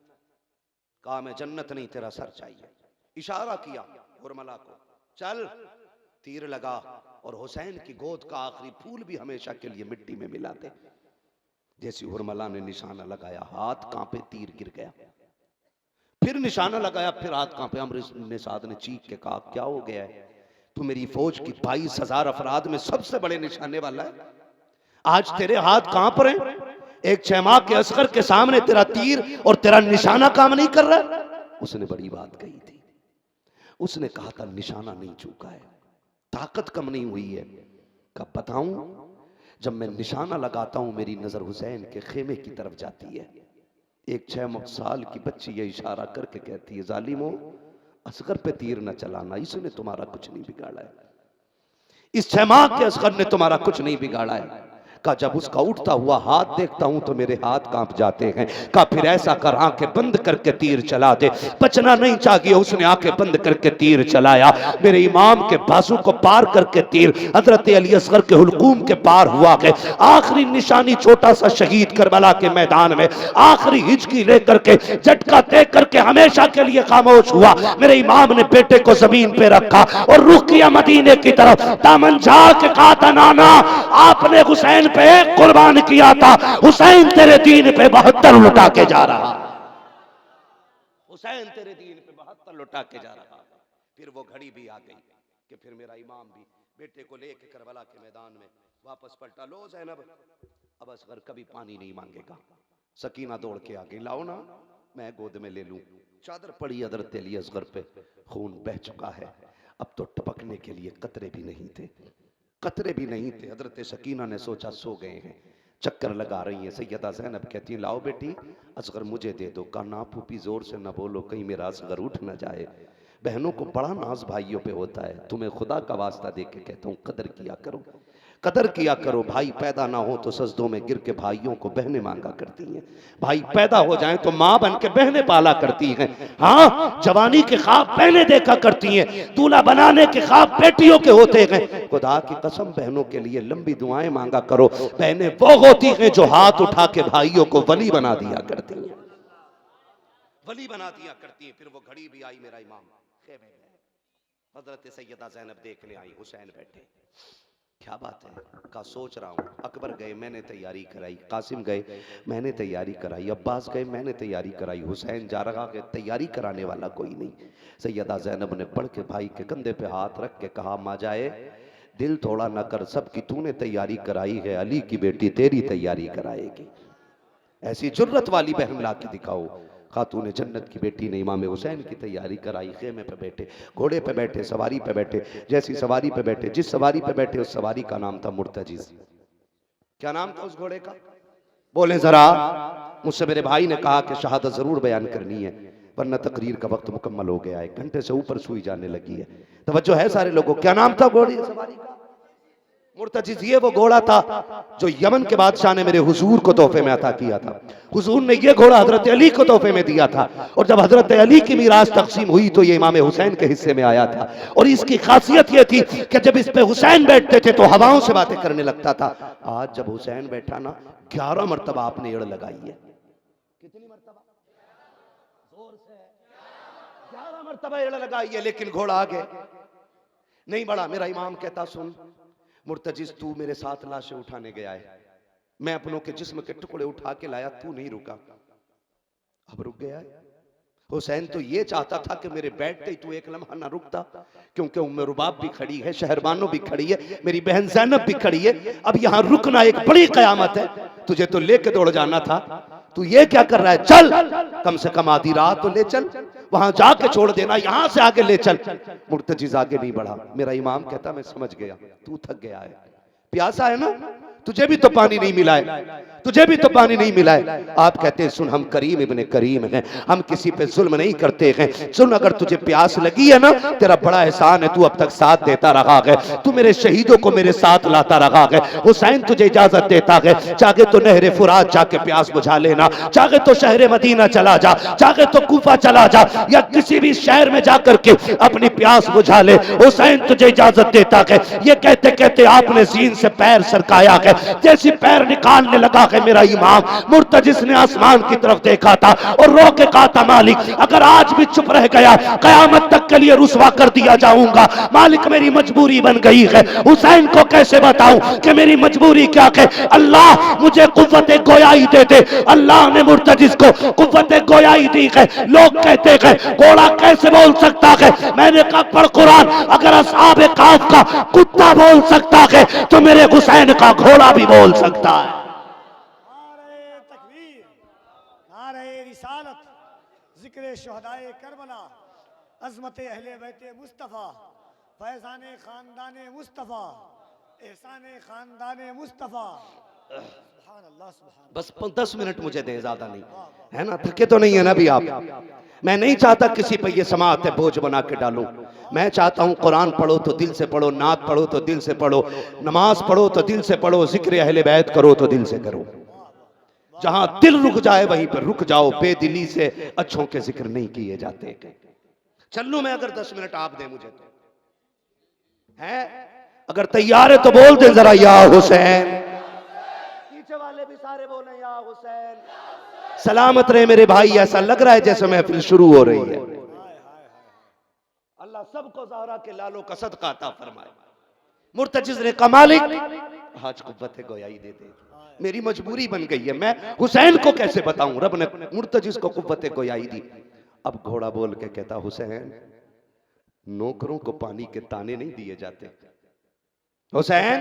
कहा मैं जन्नत नहीं तेरा सर चाहिए। इशारा किया हुरमला को, चल तीर लगा और हुसैन की गोद का आखिरी फूल भी हमेशा के लिए मिट्टी में मिला दे। जैसी हुरमला ने निशाना लगाया हाथ कांपे, तीर गिर गया। फिर निशाना लगाया, फिर हाथ कांपे। अमर इब्ने साद ने चीख के कहा क्या हो गया है, तू मेरी फौज की 22,000 अफराद में सबसे बड़े निशाने वाला है, आज तेरे हाथ कांप रहे। एक 6 माह के असगर के सामने तेरा तीर और तेरा निशाना काम नहीं कर रहा। उसने बड़ी बात कही थी, उसने कहा था निशाना नहीं चूका है, ताकत कम नहीं हुई है। कब बताऊं, जब मैं निशाना लगाता हूं मेरी नजर हुसैन के खेमे की तरफ जाती है। एक 6 साल की बच्ची ये इशारा करके कहती है जालिमो असगर पे तीर न चलाना, इसने तुम्हारा कुछ नहीं बिगाड़ा है, इस 6 माह के असगर ने तुम्हारा कुछ नहीं बिगाड़ा है। का जब उसका उठता हुआ हाथ देखता हूं तो मेरे हाथ कांप जाते हैं। का फिर ऐसा कर आंखें बंद करके तीर चला दे। बचना नहीं चाहिए, उसने आंखें बंद करके तीर चलाया। मेरे इमाम के बाजू को पार करके तीर हजरत अली असगर के हुलकूम के पार हुआ है। आखिरी निशानी छोटा सा शहीद करबला के मैदान में आखिरी हिचकी लेकर के झटका दे करके हमेशा के लिए खामोश हुआ। मेरे इमाम ने बेटे को जमीन पे रखा और रुख किया मदीने की तरफ। दामन झाड़ के कहा था नाना आपने हुसैन पे कुर्बान किया था, हुसैन तेरे दीन पे 72 लुटा के जा रहा, हुसैन तेरे दीन पे 72 लुटा के जा रहा। फिर वो घड़ी भी आ गई कि फिर मेरा इमाम भी बेटे को लेके करबला के मैदान में वापस पलटा। लो ज़ैनब अब असगर कभी पानी नहीं मांगेगा। सकीना दौड़ के आ गई, लाओ ना मैं गोद में ले लूं। चादर पड़ी हजरत अली असगर पे, खून बह चुका है, अब तो टपकने के लिए कतरे भी नहीं थे, कतरे भी नहीं थे। हजरत सकीना ने सोचा सो गए हैं, चक्कर लगा रही हैं। सैयदा ज़ैनब कहती है लाओ बेटी असगर मुझे दे दो। कहा ना फूफी जोर से ना बोलो कहीं मेरा असगर उठ ना जाए। बहनों को बड़ा नाज भाइयों पे होता है, तुम्हें खुदा का वास्ता दे के कहता हूँ कदर किया करो, कदर किया करो। भाई पैदा ना हो तो सजदों में गिर के भाइयों को बहनें मांगा करती हैं, भाई पैदा हो जाएं तो माँ बन के बहनें पाला करती हैं। हाँ जवानी के ख्वाब बहनें देखा करती हैं, दूल्हा बनाने के ख्वाब बेटियों के होते हैं। खुदा की कसम बहनों के लिए लंबी दुआएं मांगा करो। बहनें वो होती हैं जो हाथ उठा के भाइयों को वली बना दिया करती हैं, वली बना दिया करती हैं। फिर वो घड़ी भी आई, मेरा इमाम खेमे में, हजरत सैयदा ज़ैनब देखने आई, हुसैन बैठे। क्या बात है, का सोच रहा हूँ। अकबर गए, मैंने तैयारी कराई। कासिम गए, मैंने तैयारी कराई। अब्बास गए, मैंने तैयारी कराई। हुसैन जा रहा है, तैयारी कराने वाला कोई नहीं। सैयदा ज़ैनब ने पढ़ के भाई के कंधे पे हाथ रख के कहा, माँ जाए दिल थोड़ा न कर, सबकी तूने तैयारी कराई है, अली की बेटी तेरी तैयारी कराएगी। ऐसी जुर्रत वाली बहन ला के दिखाओ। खातून जन्नत की बेटी ने इमाम हुसैन की तैयारी कराई। खेमे पे बैठे, घोड़े पे बैठे, सवारी पे बैठे। जैसी सवारी पे बैठे, जिस सवारी पे बैठे उस सवारी का नाम था मुर्तजिज। क्या नाम था उस घोड़े का? बोले जरा। मुझसे मेरे भाई ने कहा कि शहादत जरूर बयान करनी है वरना तकरीर का वक्त मुकम्मल हो गया है। 1 घंटे से ऊपर सुई जाने लगी है। तवज्जो है सारे लोगों? क्या नाम था घोड़े सवारी का? मुर्तजिज। ये वो घोड़ा था जो यमन के बादशाह ने मेरे हुजूर को तोहफे में अता किया था। हुजूर ने ये घोड़ा हजरत अली को तोहफे में दिया था और जब हजरत अली की मीरास तकसीम हुई तो ये इमाम हुसैन के हिस्से में आया था। और इसकी खासियत ये थी कि जब इस पे हुसैन बैठते थे तो हवाओं से बातें करने लगता था। आज जब हुसैन बैठा ना, 11 मरतबा आपने एड़ लगाई है। कितनी मरतबा? जोर से 11 मरतबा एड़ लगाई है, लेकिन घोड़ा आगे नहीं बढ़ा। मेरा इमाम कहता, सुन मुर्तजिज, तू मेरे साथ लाशें उठाने गया है, मैं अपनों के जिस्म के टुकड़े उठा के लाया, तू नहीं रुका, अब रुक गया है। हुसैन तो ये चाहता था कि मेरे बैठते ही तू एक लम्हा ना रुकता, क्योंकि उम्मे रुबाब भी खड़ी है, शहरबानो भी खड़ी है, मेरी बहन ज़ैनब भी खड़ी है। अब यहां रुकना एक बड़ी कयामत है। तुझे तो लेके दौड़ जाना था, तू ये क्या कर रहा है? चल, कम से कम आधी रात तो ले चल, वहां जाके छोड़ देना, यहां से आगे ले चल। मुर्तजिज आगे नहीं बढ़ा। मेरा इमाम कहता, मैं समझ गया, तू थक गया है, प्यासा है ना, तुझे भी तो पानी नहीं मिला है, तुझे भी तो पानी नहीं मिला है। आप कहते हैं, सुन हम करीम इब्ने करीम हैं, हम किसी पे जुल्म नहीं करते हैं। सुन, अगर तुझे प्यास लगी है ना, तेरा बड़ा एहसान है, तू अब तक साथ देता रहा है, तू मेरे शहीदों को मेरे साथ लाता रहा है। हुसैन तुझे इजाजत देता है, चाहे तो नहरे फुरात जाके प्यास बुझा लेना, चाहे तो शहर मदीना चला जा, चाहे तो कूफा चला जा, या किसी भी शहर में जाकर के अपनी प्यास बुझा ले, हुसैन तुझे इजाजत देता है। ये कहते कहते आपने जीन से पैर सरकाया है। जैसी पैर निकालने लगा है मेरा इमाम, मुर्तजिस ने आसमान की तरफ देखा था और रो के कहा था, मालिक अगर आज भी चुप रह गया, कयामत तक के लिए रुसवा कर दिया जाऊंगा। मालिक मेरी मजबूरी बन गई है, हुसैन को कैसे बताऊं कि मेरी मजबूरी क्या है। अल्लाह मुझे कुव्वत गोयाई दे दे। अल्लाह ने मुर्तजिस को कुव्वत गोयाई दी है। लोग कहते हैं घोड़ा कैसे बोल सकता है, मैंने कहा पढ़ कुरान, अगर असहाबे काफ का कुत्ता बोल सकता है तो मेरे हुसैन का घोड़ा भी बोल सकता है। नारे तकबीर, नारे रिसालत, जिक्र शुहदाए करबला, अज़मत अहले बैते मुस्तफ़ा, फैज़ाने खानदाने मुस्तफ़ा, एहसाने खानदाने मुस्तफ़ा। सुभान अल्लाह, सुभान। बस 10 मिनट मुझे दें, ज्यादा नहीं, है ना? थके तो नहीं है ना भी आप? मैं नहीं चाहता किसी पे ये समाअत है बोझ बना के डालूं। मैं चाहता हूं कुरान पढ़ो तो दिल से पढ़ो, नात पढ़ो तो दिल से पढ़ो, नमाज पढ़ो तो दिल से पढ़ो, जिक्र अहले बैत करो तो दिल से करो। जहां दिल रुक जाए वहीं पर रुक जाओ। बेदिली से अच्छों के जिक्र नहीं किए जाते। चल लूं मैं अगर 10 मिनट आप दें मुझे तो, है? अगर तैयार है तो बोल दे जरा, या हुसैन। पीछे वाले भी सारे बोले या हुसैन। सलामत रहे मेरे भाई। ऐसा लग रहा है जैसे महफिल शुरू हो रही है। अल्लाह सबको ज़हरा के लालो का सदका अता फरमाए। मुर्तजिज ने कहा, मालिक आज कुव्वत गोयाई दे दे, मेरी मजबूरी बन गई है, मैं हुसैन को कैसे बताऊं। रब ने मुर्तजिज को कुव्वत गोयाई दी। अब घोड़ा बोल के कहता, हुसैन नौकरों को पानी के ताने नहीं दिए जाते, हुसैन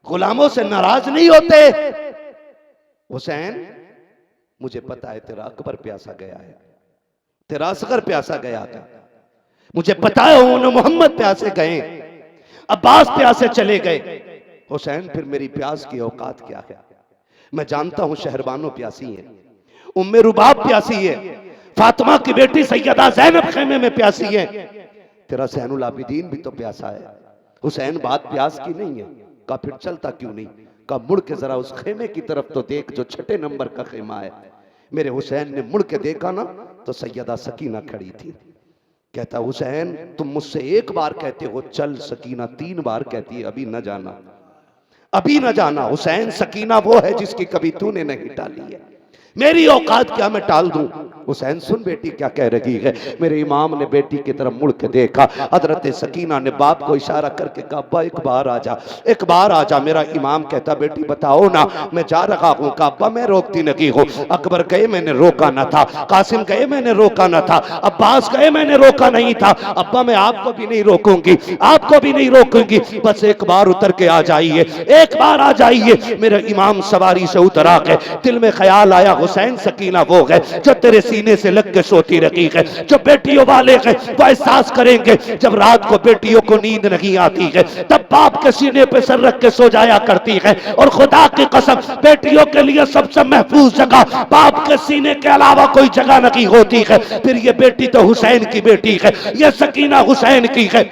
गुलामों से नाराज नहीं होते। हुसैन मुझे पता है तेरा अकबर प्यासा गया है, तेरा असगर प्यासा गया था, मुझे पता है उन्होंने मोहम्मद प्यासे गए, अब्बास प्यासे चले गए। हुसैन फिर मेरी प्यास की औकात क्या है? मैं जानता हूं शहरबानो प्यासी है, उम्मे रुबाब प्यासी है, फातिमा की बेटी सैयदा ज़ैनब खेमे में प्यासी है, तेरा ज़ैनुल आबिदीन भी तो प्यासा है। हुसैन बात प्यास की नहीं है। का फिर चलता क्यों नहीं? का मुड़ के जरा उस खेमे की तरफ तो देख जो 6 नंबर का खेमा है। मेरे हुसैन ने मुड़ के देखा ना तो सैयदा सकीना खड़ी थी। कहता, हुसैन तुम मुझसे एक बार कहते हो चल, सकीना 3 बार कहती है अभी न जाना, अभी न जाना। हुसैन सकीना वो है जिसकी कभी तूने नहीं टाली है। मेरी औकात क्या मैं टाल दूं? हुसैन सुन बेटी क्या कह रही है। मेरे इमाम ने बेटी की तरफ मुड़ के देखा। हजरत सकीना ने बाप को इशारा करके कहा अब्बा एक बार आ जा, एक बार आ जा। मेरा इमाम कहता बेटी बताओ ना, मैं जा रहा हूँ। कहा अब्बा मैं रोकती नहीं हूँ। अकबर गए मैंने रोका न था, कासिम गए मैंने रोका न था, अब्बास गए मैंने रोका नहीं था। अब्बा मैं आपको भी नहीं रोकूंगी, आपको भी नहीं रोकूंगी, बस एक बार उतर के आ जाइए, एक बार आ जाइए। मेरे इमाम सवारी से उतर आ गए। दिल में ख्याल आया हुसैन सकीना वो है जो तेरे सीने से लग के सोती रही है, जो बेटियों वाले हैं वो एहसास करेंगे जब रात को बेटियों को नींद नहीं आती है तब बाप के सीने पे सर रख के सो जाया करती है। और खुदा की कसम बेटियों के लिए सबसे महफूज जगह बाप के सीने के अलावा कोई जगह नहीं होती है। फिर ये बेटी तो हुसैन की बेटी है, ये सकीना हुसैन की है।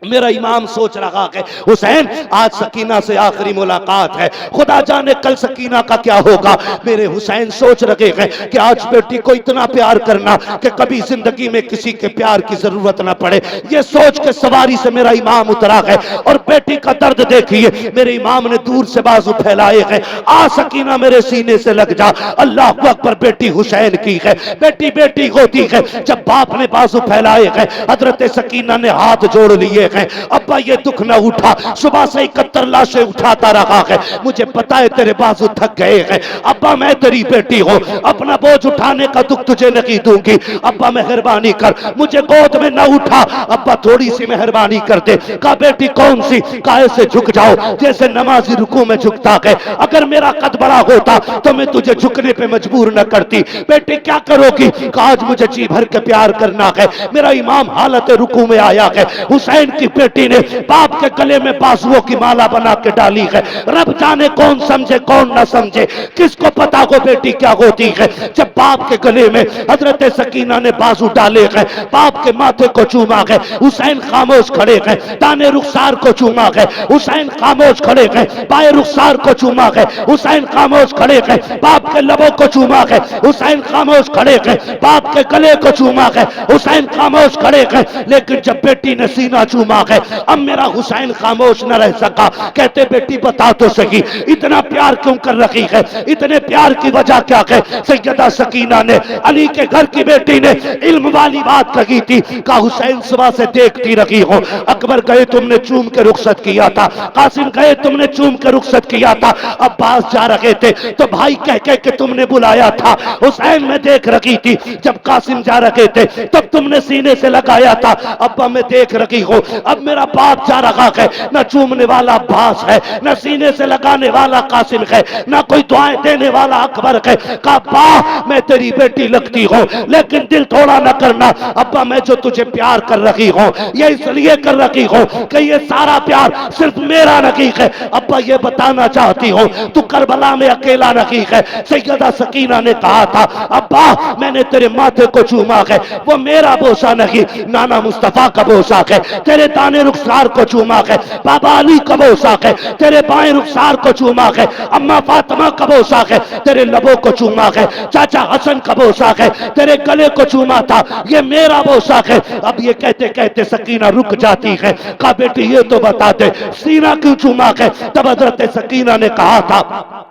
मेरा इमाम सोच रहा है हुसैन आज सकीना से आखिरी मुलाकात है, खुदा जाने कल सकीना का क्या होगा। मेरे हुसैन सोच रहे हैं कि आज बेटी को इतना प्यार करना कि कभी जिंदगी में किसी के प्यार की जरूरत ना पड़े। ये सोच के सवारी से मेरा इमाम उतरा है। और बेटी का दर्द देखिए, मेरे इमाम ने दूर से बाजू फैलाए हैं, आ सकीना मेरे सीने से लग जा। अल्लाह अकबर, बेटी हुसैन की है, बेटी बेटी होती है। जब बाप ने बाजू फैलाए हैं हजरत सकीना ने हाथ जोड़ लिए हैं। अब्बा ये दुख न उठा, सुबह से 71 लाशें उठाता रहा है, मुझे पता है तेरे बाजू थक गए हैं। अब्बा मैं तेरी बेटी हूँ, अपना बोझ उठाने का दुख तुझे नहीं दूंगी। अब्बा मेहरबानी कर, मुझे गोद में न उठा। अब्बा थोड़ी सी मेहरबानी कर दे। कहा बेटी कौन सी? काहे से झुक जाओ जैसे नमाजी रुकू में झुकता है। अगर मेरा कद बड़ा होता तो मैं तुझे झुकने पे मजबूर न करती। बेटी क्या करोगी? आज मुझे जी भर के प्यार करना है। मेरा इमाम हालत रुकू में आया है। हुसैन की बेटी ने बाप के गले में बाजुओं की माला बना के डाली है। रब जाने कौन समझे कौन न समझे, किसको पता हो बेटी क्या होती है। जब बाप के गले में हजरत सकीना ने बाजू डाले हैं, बाप के माथे को चूमा है, हुसैन खामोश खड़े हैं। दाने रुखसार को चूमा है, हुसैन खामोश खड़े हैं। बाएं रुखसार को चूमा है, हुसैन खामोश खड़े हैं। बाप के लबों को चूमा है, हुसैन खामोश खड़े हैं। बाप के गले को चूमा है, हुसैन खामोश खड़े हैं। लेकिन जब बेटी ने सीना चूमा है, अब मेरा हुसैन खामोश न रह सका। कहते बेटी बता तो सही इतना प्यार क्यों कर रही है, इतने प्यार की वजह क्या है। सैयदा सकीना ने, अली के घर की बेटी ने इल्म वाली बात कही थी। कहा हुसैन सुबह से देखती रही हो, अकबर गए तुमने चूम के रुखसत किया था, कासिम गए तुमने चूम के रुखसत किया था, अब्बास जा रहे थे तो भाई कह कह के तुमने बुलाया था। हुसैन में देख रही थी जब कासिम जा रहे थे तब तुमने सीने से लगाया था। अब्बा मैं देख रही हूँ अब मेरा बाप जा रहा है, न चूमने वाला अब्बास है, न सीने से लगाने वाला कासिम है, न कोई दुआएं देने वाला अकबर है। कहा बा मैं तेरी बेटी लगती हूँ लेकिन दिल थोड़ा न करना। अब्बा मैं जो तुझे प्यार कर रही हूँ ये इसलिए कर रही हूँ कि ये सारा प्यार सिर्फ मेरा नहीं है। अब्बा ये बताना चाहती हूँ तू करबला में अकेला नहीं है। सैयदा सकीना ने कहा था अब्बा मैंने तेरे माथे को चूमा है, वो मेरा बोसा नहीं, नाना मुस्तफा का बोसा है। तेरे दाने रुखसार को चूमा है, बाबा अली का बोसा है। तेरे बाएं रुखसार को चूमा है, अम्मा फातिमा का बोसा है। तेरे लबों को चूमा है, चाचा हसन का बोसा है। तेरे गले को चूमा था, ये मेरा बोसा है। अब ये कहते कहते सकीना रुक जाती है। कहा बेटी ये तो बता दे सीना क्यों चूमा है। तब हजरत सकीना ने कहा था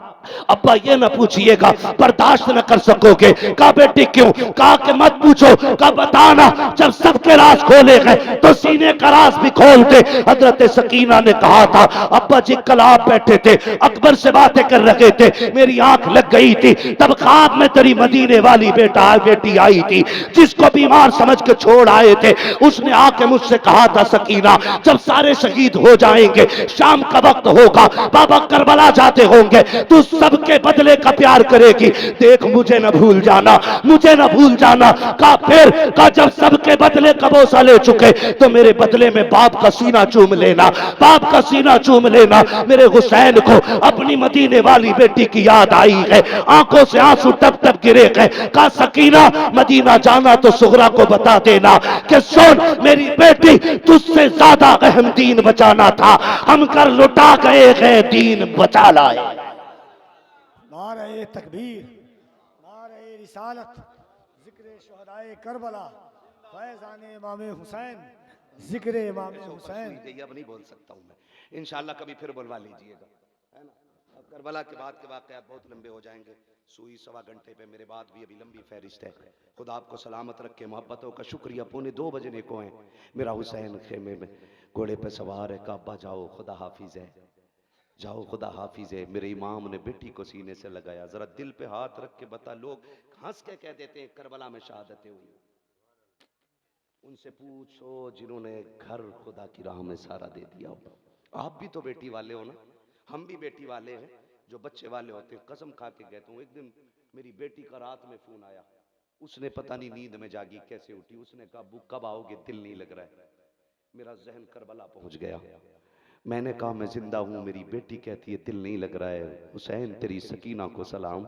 अब्बा ये न पूछिएगा, बर्दाश्त न कर सकोगे। कहा बेटी क्यों? कहा कि मत पूछो। कहा बताना, जब सबके राज खोले गए तो सीने का राज भी खोल दे। हजरत सकीना ने कहा था अब्बा जी कल आप बैठे थे अकबर से बातें कर रहे थे, मेरी आंख लग गई थी, तब ख्वाब में तेरी मदीने वाली बेटी आई थी जिसको बीमार समझ के छोड़ आए थे। उसने आके मुझसे कहा था सकीना जब सारे शहीद हो जाएंगे, शाम का वक्त होगा, बाबा करबला जाते होंगे, तू सबके बदले का प्यार करेगी। देख मुझे न भूल जाना, मुझे न भूल जाना। का फिर का जब सबके बदले का बोसा ले चुके तो मेरे बदले में बाप का सीना चूम लेना, बाप का सीना चूम लेना। मेरे हुसैन को अपनी मदीने वाली बेटी की याद आई है, आंखों से आंसू टप टप गिरे हैं। का सकीना मदीना जाना तो सुगरा को बता देना कि सुन मेरी बेटी तुझसे ज्यादा अहम दीन बचाना था, हम कर लुटा गए हैं दीन बचा लाए। नारे तकबीर, नारे रिसालत, जिक्र शुहदाए करबला, फैज़ान इमाम हुसैन, जिक्र इमाम हुसैन। अब नहीं बोल सकता हूं मैं, इंशाल्लाह कभी फिर बुलवा लीजिएगा, है ना। करबला के बाद के वाक़यात बहुत लंबे हो जाएंगे। सुई 1.25 घंटे पे मेरे बाद भी अभी लंबी फहरिस्त है। खुदा आपको सलामत रखे, मोहब्बतों का शुक्रिया। 1:45 बजने को हैं, मेरा हुसैन खेमे में घोड़े पे सवार है। काबा जाओ, खुदा हाफिज है, जाओ खुदा हाफिज है। मेरे इमाम ने बेटी को सीने से लगाया। जरा दिल पे हाथ रख के बता, लोग हंस के कह देते हैं करबला में शहादतें हुई, उनसे पूछो जिन्होंने घर खुदा की राह में सारा दे दिया हो। आप भी तो बेटी वाले हो ना, हम भी बेटी वाले हैं। जो बच्चे वाले होते हैं, कसम खा के कहता हूँ, एक दिन मेरी बेटी का रात में फोन आया। उसने पता नहीं नींद में जागी कैसे उठी, उसने कहा अब्बू कब आओगे, दिल नहीं लग रहा है। मेरा जहन करबला पहुंच गया। मैंने कहा मैं जिंदा हूं। मेरी बेटी कहती है दिल नहीं लग रहा है। हुसैन तेरी सकीना को सलाम,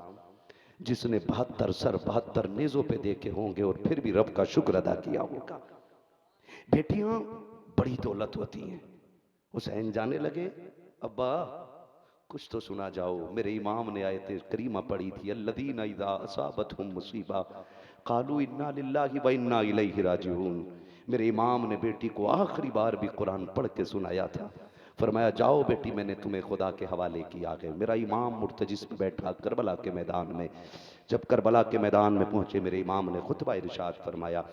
जिसने 72 सर 72 नेजों पे देखे होंगे और फिर भी रब का शुक्र अदा किया होगा। बेटियां बड़ी दौलत होती हैं। हुसैन जाने लगे, अब्बा कुछ तो सुना जाओ। मेरे इमाम ने आयत करीमा पढ़ी थी, अल्लदीना इज़ा असाबतहुम मुसीबा क़ालू इन्ना लिल्लाहि व इन्ना इलैहि राजिऊन। मेरे इमाम ने बेटी को आखिरी बार भी कुरान पढ़ के सुनाया था। फरमाया जाओ बेटी, मैंने तुम्हें खुदा के हवाले किया है। मेरा इमाम मुर्तजिस पे बैठा करबला के मैदान में। जब करबला के मैदान में पहुंचे, मेरे इमाम ने खुतबा इरशाद फरमाया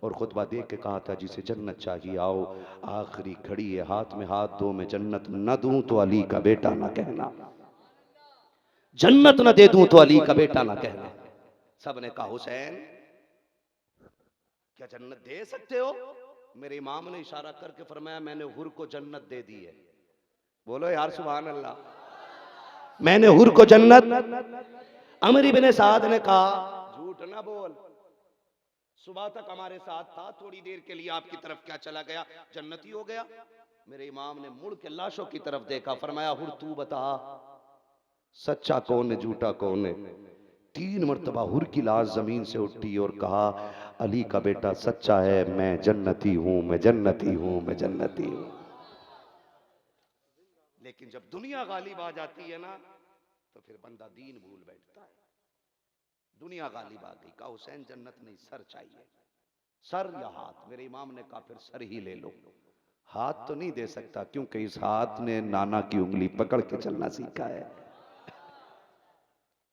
और खुतबा दे के कहा था, जिसे जन्नत चाहिए आओ, आखिरी घड़ी है, हाथ में हाथ दो, मैं जन्नत न दूं तो अली का बेटा ना कहना, जन्नत न दे दूं तो अली का बेटा ना कहना। सबने कहा हुसैन क्या जन्नत दे सकते हो? मेरे इमाम ने इशारा करके फरमाया मैंने हुर को जन्नत दे दी है। बोलो यार सुभान अल्लाह, मैंने हुर को जन्नत। अमर इब्ने साद ने कहा झूठ ना बोल, सुबह तक हमारे साथ था, थोड़ी देर के लिए आपकी तरफ क्या चला गया, जन्नती हो गया। मेरे इमाम ने मुड़ के लाशों की तरफ देखा, फरमाया हुर तू बता सच्चा कौन है झूठा कौन है। 3 मरतबा हुर की लाश जमीन से उठी और कहा अली का बेटा सच्चा है, मैं जन्नती हूं, मैं जन्नती हूं, मैं जन्नती हूं। लेकिन जब दुनिया गालिब आ जाती है ना, तो फिर बंदा दीन भूल बैठता है। दुनिया गालिब आ गई, कहा हुसैन जन्नत नहीं, सर चाहिए, सर या हाथ। मेरे इमाम ने कहा फिर सर ही ले लो, हाथ तो नहीं दे सकता क्योंकि इस हाथ ने नाना की उंगली पकड़ के चलना सीखा है।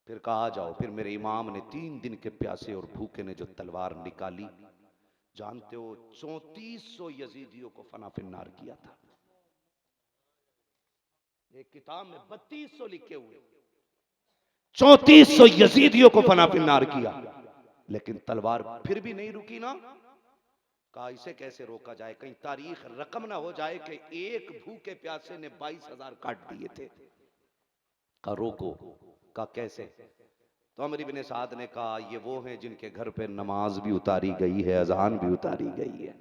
फिर कहा जाओ। फिर मेरे इमाम ने 3 दिन के प्यासे और भूखे ने जो तलवार निकाली, जानते हो 3400 यजीदियों को फना फिन्नार किया था। एक किताब में 3200 लिखे हुए, 3400 यजीदियों को फना फिन्नार किया। लेकिन तलवार फिर भी नहीं रुकी ना। कहा इसे कैसे रोका जाए, कहीं तारीख रकम ना हो जाए कि एक भूखे प्यासे ने 22,000 काट दिए थे। का रोको, का कैसे? तो अमर इब्ने साद ने कहा ये वो हैं जिनके घर पे नमाज भी उतारी गई है, अजान भी उतारी गई है।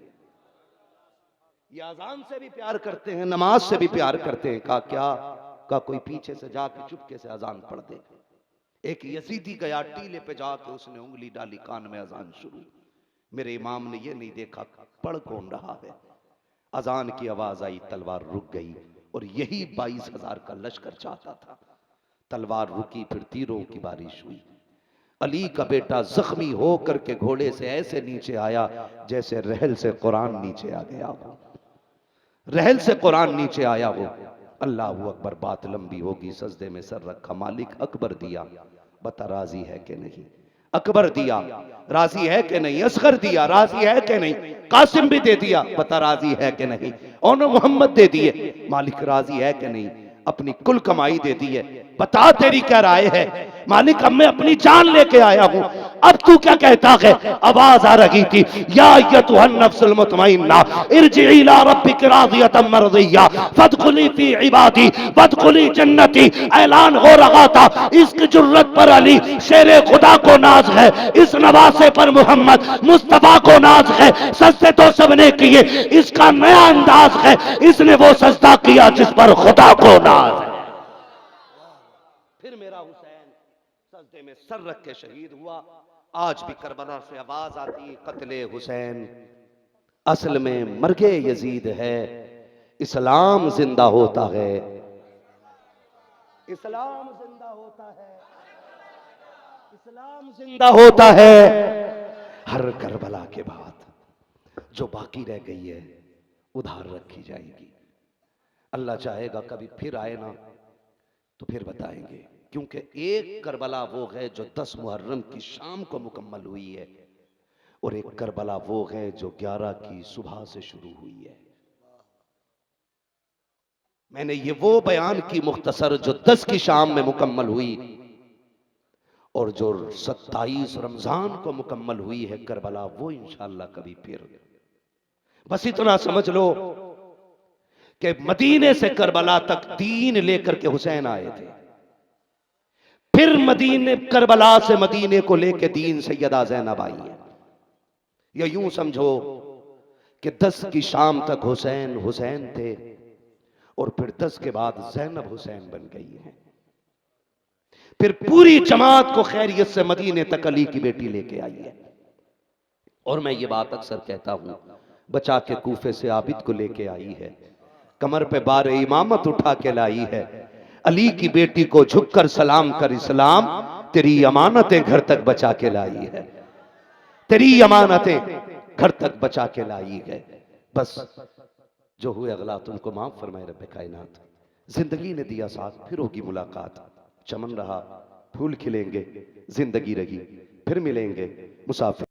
ये अजान से भी प्यार करते हैं, नमाज से भी प्यार करते हैं। कहा क्या? का कोई पीछे से जाके चुपके से अजान पढ़ दे। एक यजीदी गया टीले पे जाके, उसने उंगली डाली कान में, अजान शुरू। मेरे इमाम ने ये नहीं देखा पढ़ कौन रहा है। अजान की आवाज आई, तलवार रुक गई और यही 22,000 का लश्कर चाहता था। तलवार रुकी, फिर तीरों की बारिश हुई। अली का बेटा जख्मी हो करके घोड़े से ऐसे नीचे आया जैसे रहल से कुरान नीचे आ गया हो, रहल से कुरान नीचे आया हो। अल्लाह अकबर, बात लंबी होगी। सजदे में सर रखा, मालिक अकबर दिया, बता राजी है कि नहीं। अकबर दिया, राजी है कि नहीं। असगर दिया, राजी है कि नहीं। कासिम भी दे दिया, बता राजी है कि नहीं। और मोहम्मद दे दिए, मालिक राजी है कि नहीं। अपनी कुल कमाई दे दी है, बता तेरी क्या राय है। मालिक अब मैं अपनी जान लेके आया हूं, अब तू क्या कहता है। आवाज आ रही थी, या अय्युहन नफ्सुल मुतमइन्ना इरजिई इला रब्बिक रादियतम मरदिया फदखुली फी इबादी फदखुली जन्नती। ऐलान हो रहा था, इसकी जुर्रत पर अली शेरे खुदा को नाज है, इस नवासे पर मोहम्मद मुस्तफा को नाज है। सजदे तो सबने किए, इसका नया अंदाज है, इसने वो सजदा किया जिस पर खुदा को नाज है। फिर मेरा हुसैन सजदे में सर रख के शहीद हुआ। आज भी करबला से आवाज आती है, कत्ले हुसैन असल में मरगे यजीद है, इस्लाम जिंदा होता है, इस्लाम जिंदा होता है, इस्लाम जिंदा होता है। हर करबला के बाद जो बाकी रह गई है उधार रखी जाएगी। अल्लाह चाहेगा कभी फिर आए ना तो फिर बताएंगे, क्योंकि एक करबला वो है जो 10 मुहर्रम की शाम को मुकम्मल हुई है, और एक करबला वो है जो 11 की सुबह से शुरू हुई है। मैंने ये वो बयान की मुख्तसर जो 10 की शाम में मुकम्मल हुई, और जो 27 रमजान को मुकम्मल हुई है करबला, वो इंशाअल्लाह कभी फिर। बस इतना समझ लो कि मदीने से करबला तक दीन लेकर के हुसैन आए थे, फिर मदीने करबला से मदीने को लेकर दीन सैयदा ज़ैनब आई है। या यूं समझो कि 10 की शाम तक हुसैन हुसैन थे, और फिर 10 के बाद ज़ैनब हुसैन बन गई है। फिर पूरी जमात को खैरियत से मदीने तक अली की बेटी लेके आई है। और मैं ये बात अक्सर कहता हूं, बचा के कूफे से आबिद को लेके आई है, कमर पे बार इमामत उठा के लाई है। अली की बेटी को झुककर सलाम कर इस्लाम, तेरी अमानतें घर तक बचा के लाई है, तेरी अमानतें घर तक बचा के लाई है। बस जो हुए अगलात उनको माफ फरमाए रब्बे कायनात। जिंदगी ने दिया साथ, फिर होगी मुलाकात। चमन रहा फूल खिलेंगे, जिंदगी रही फिर मिलेंगे मुसाफिर।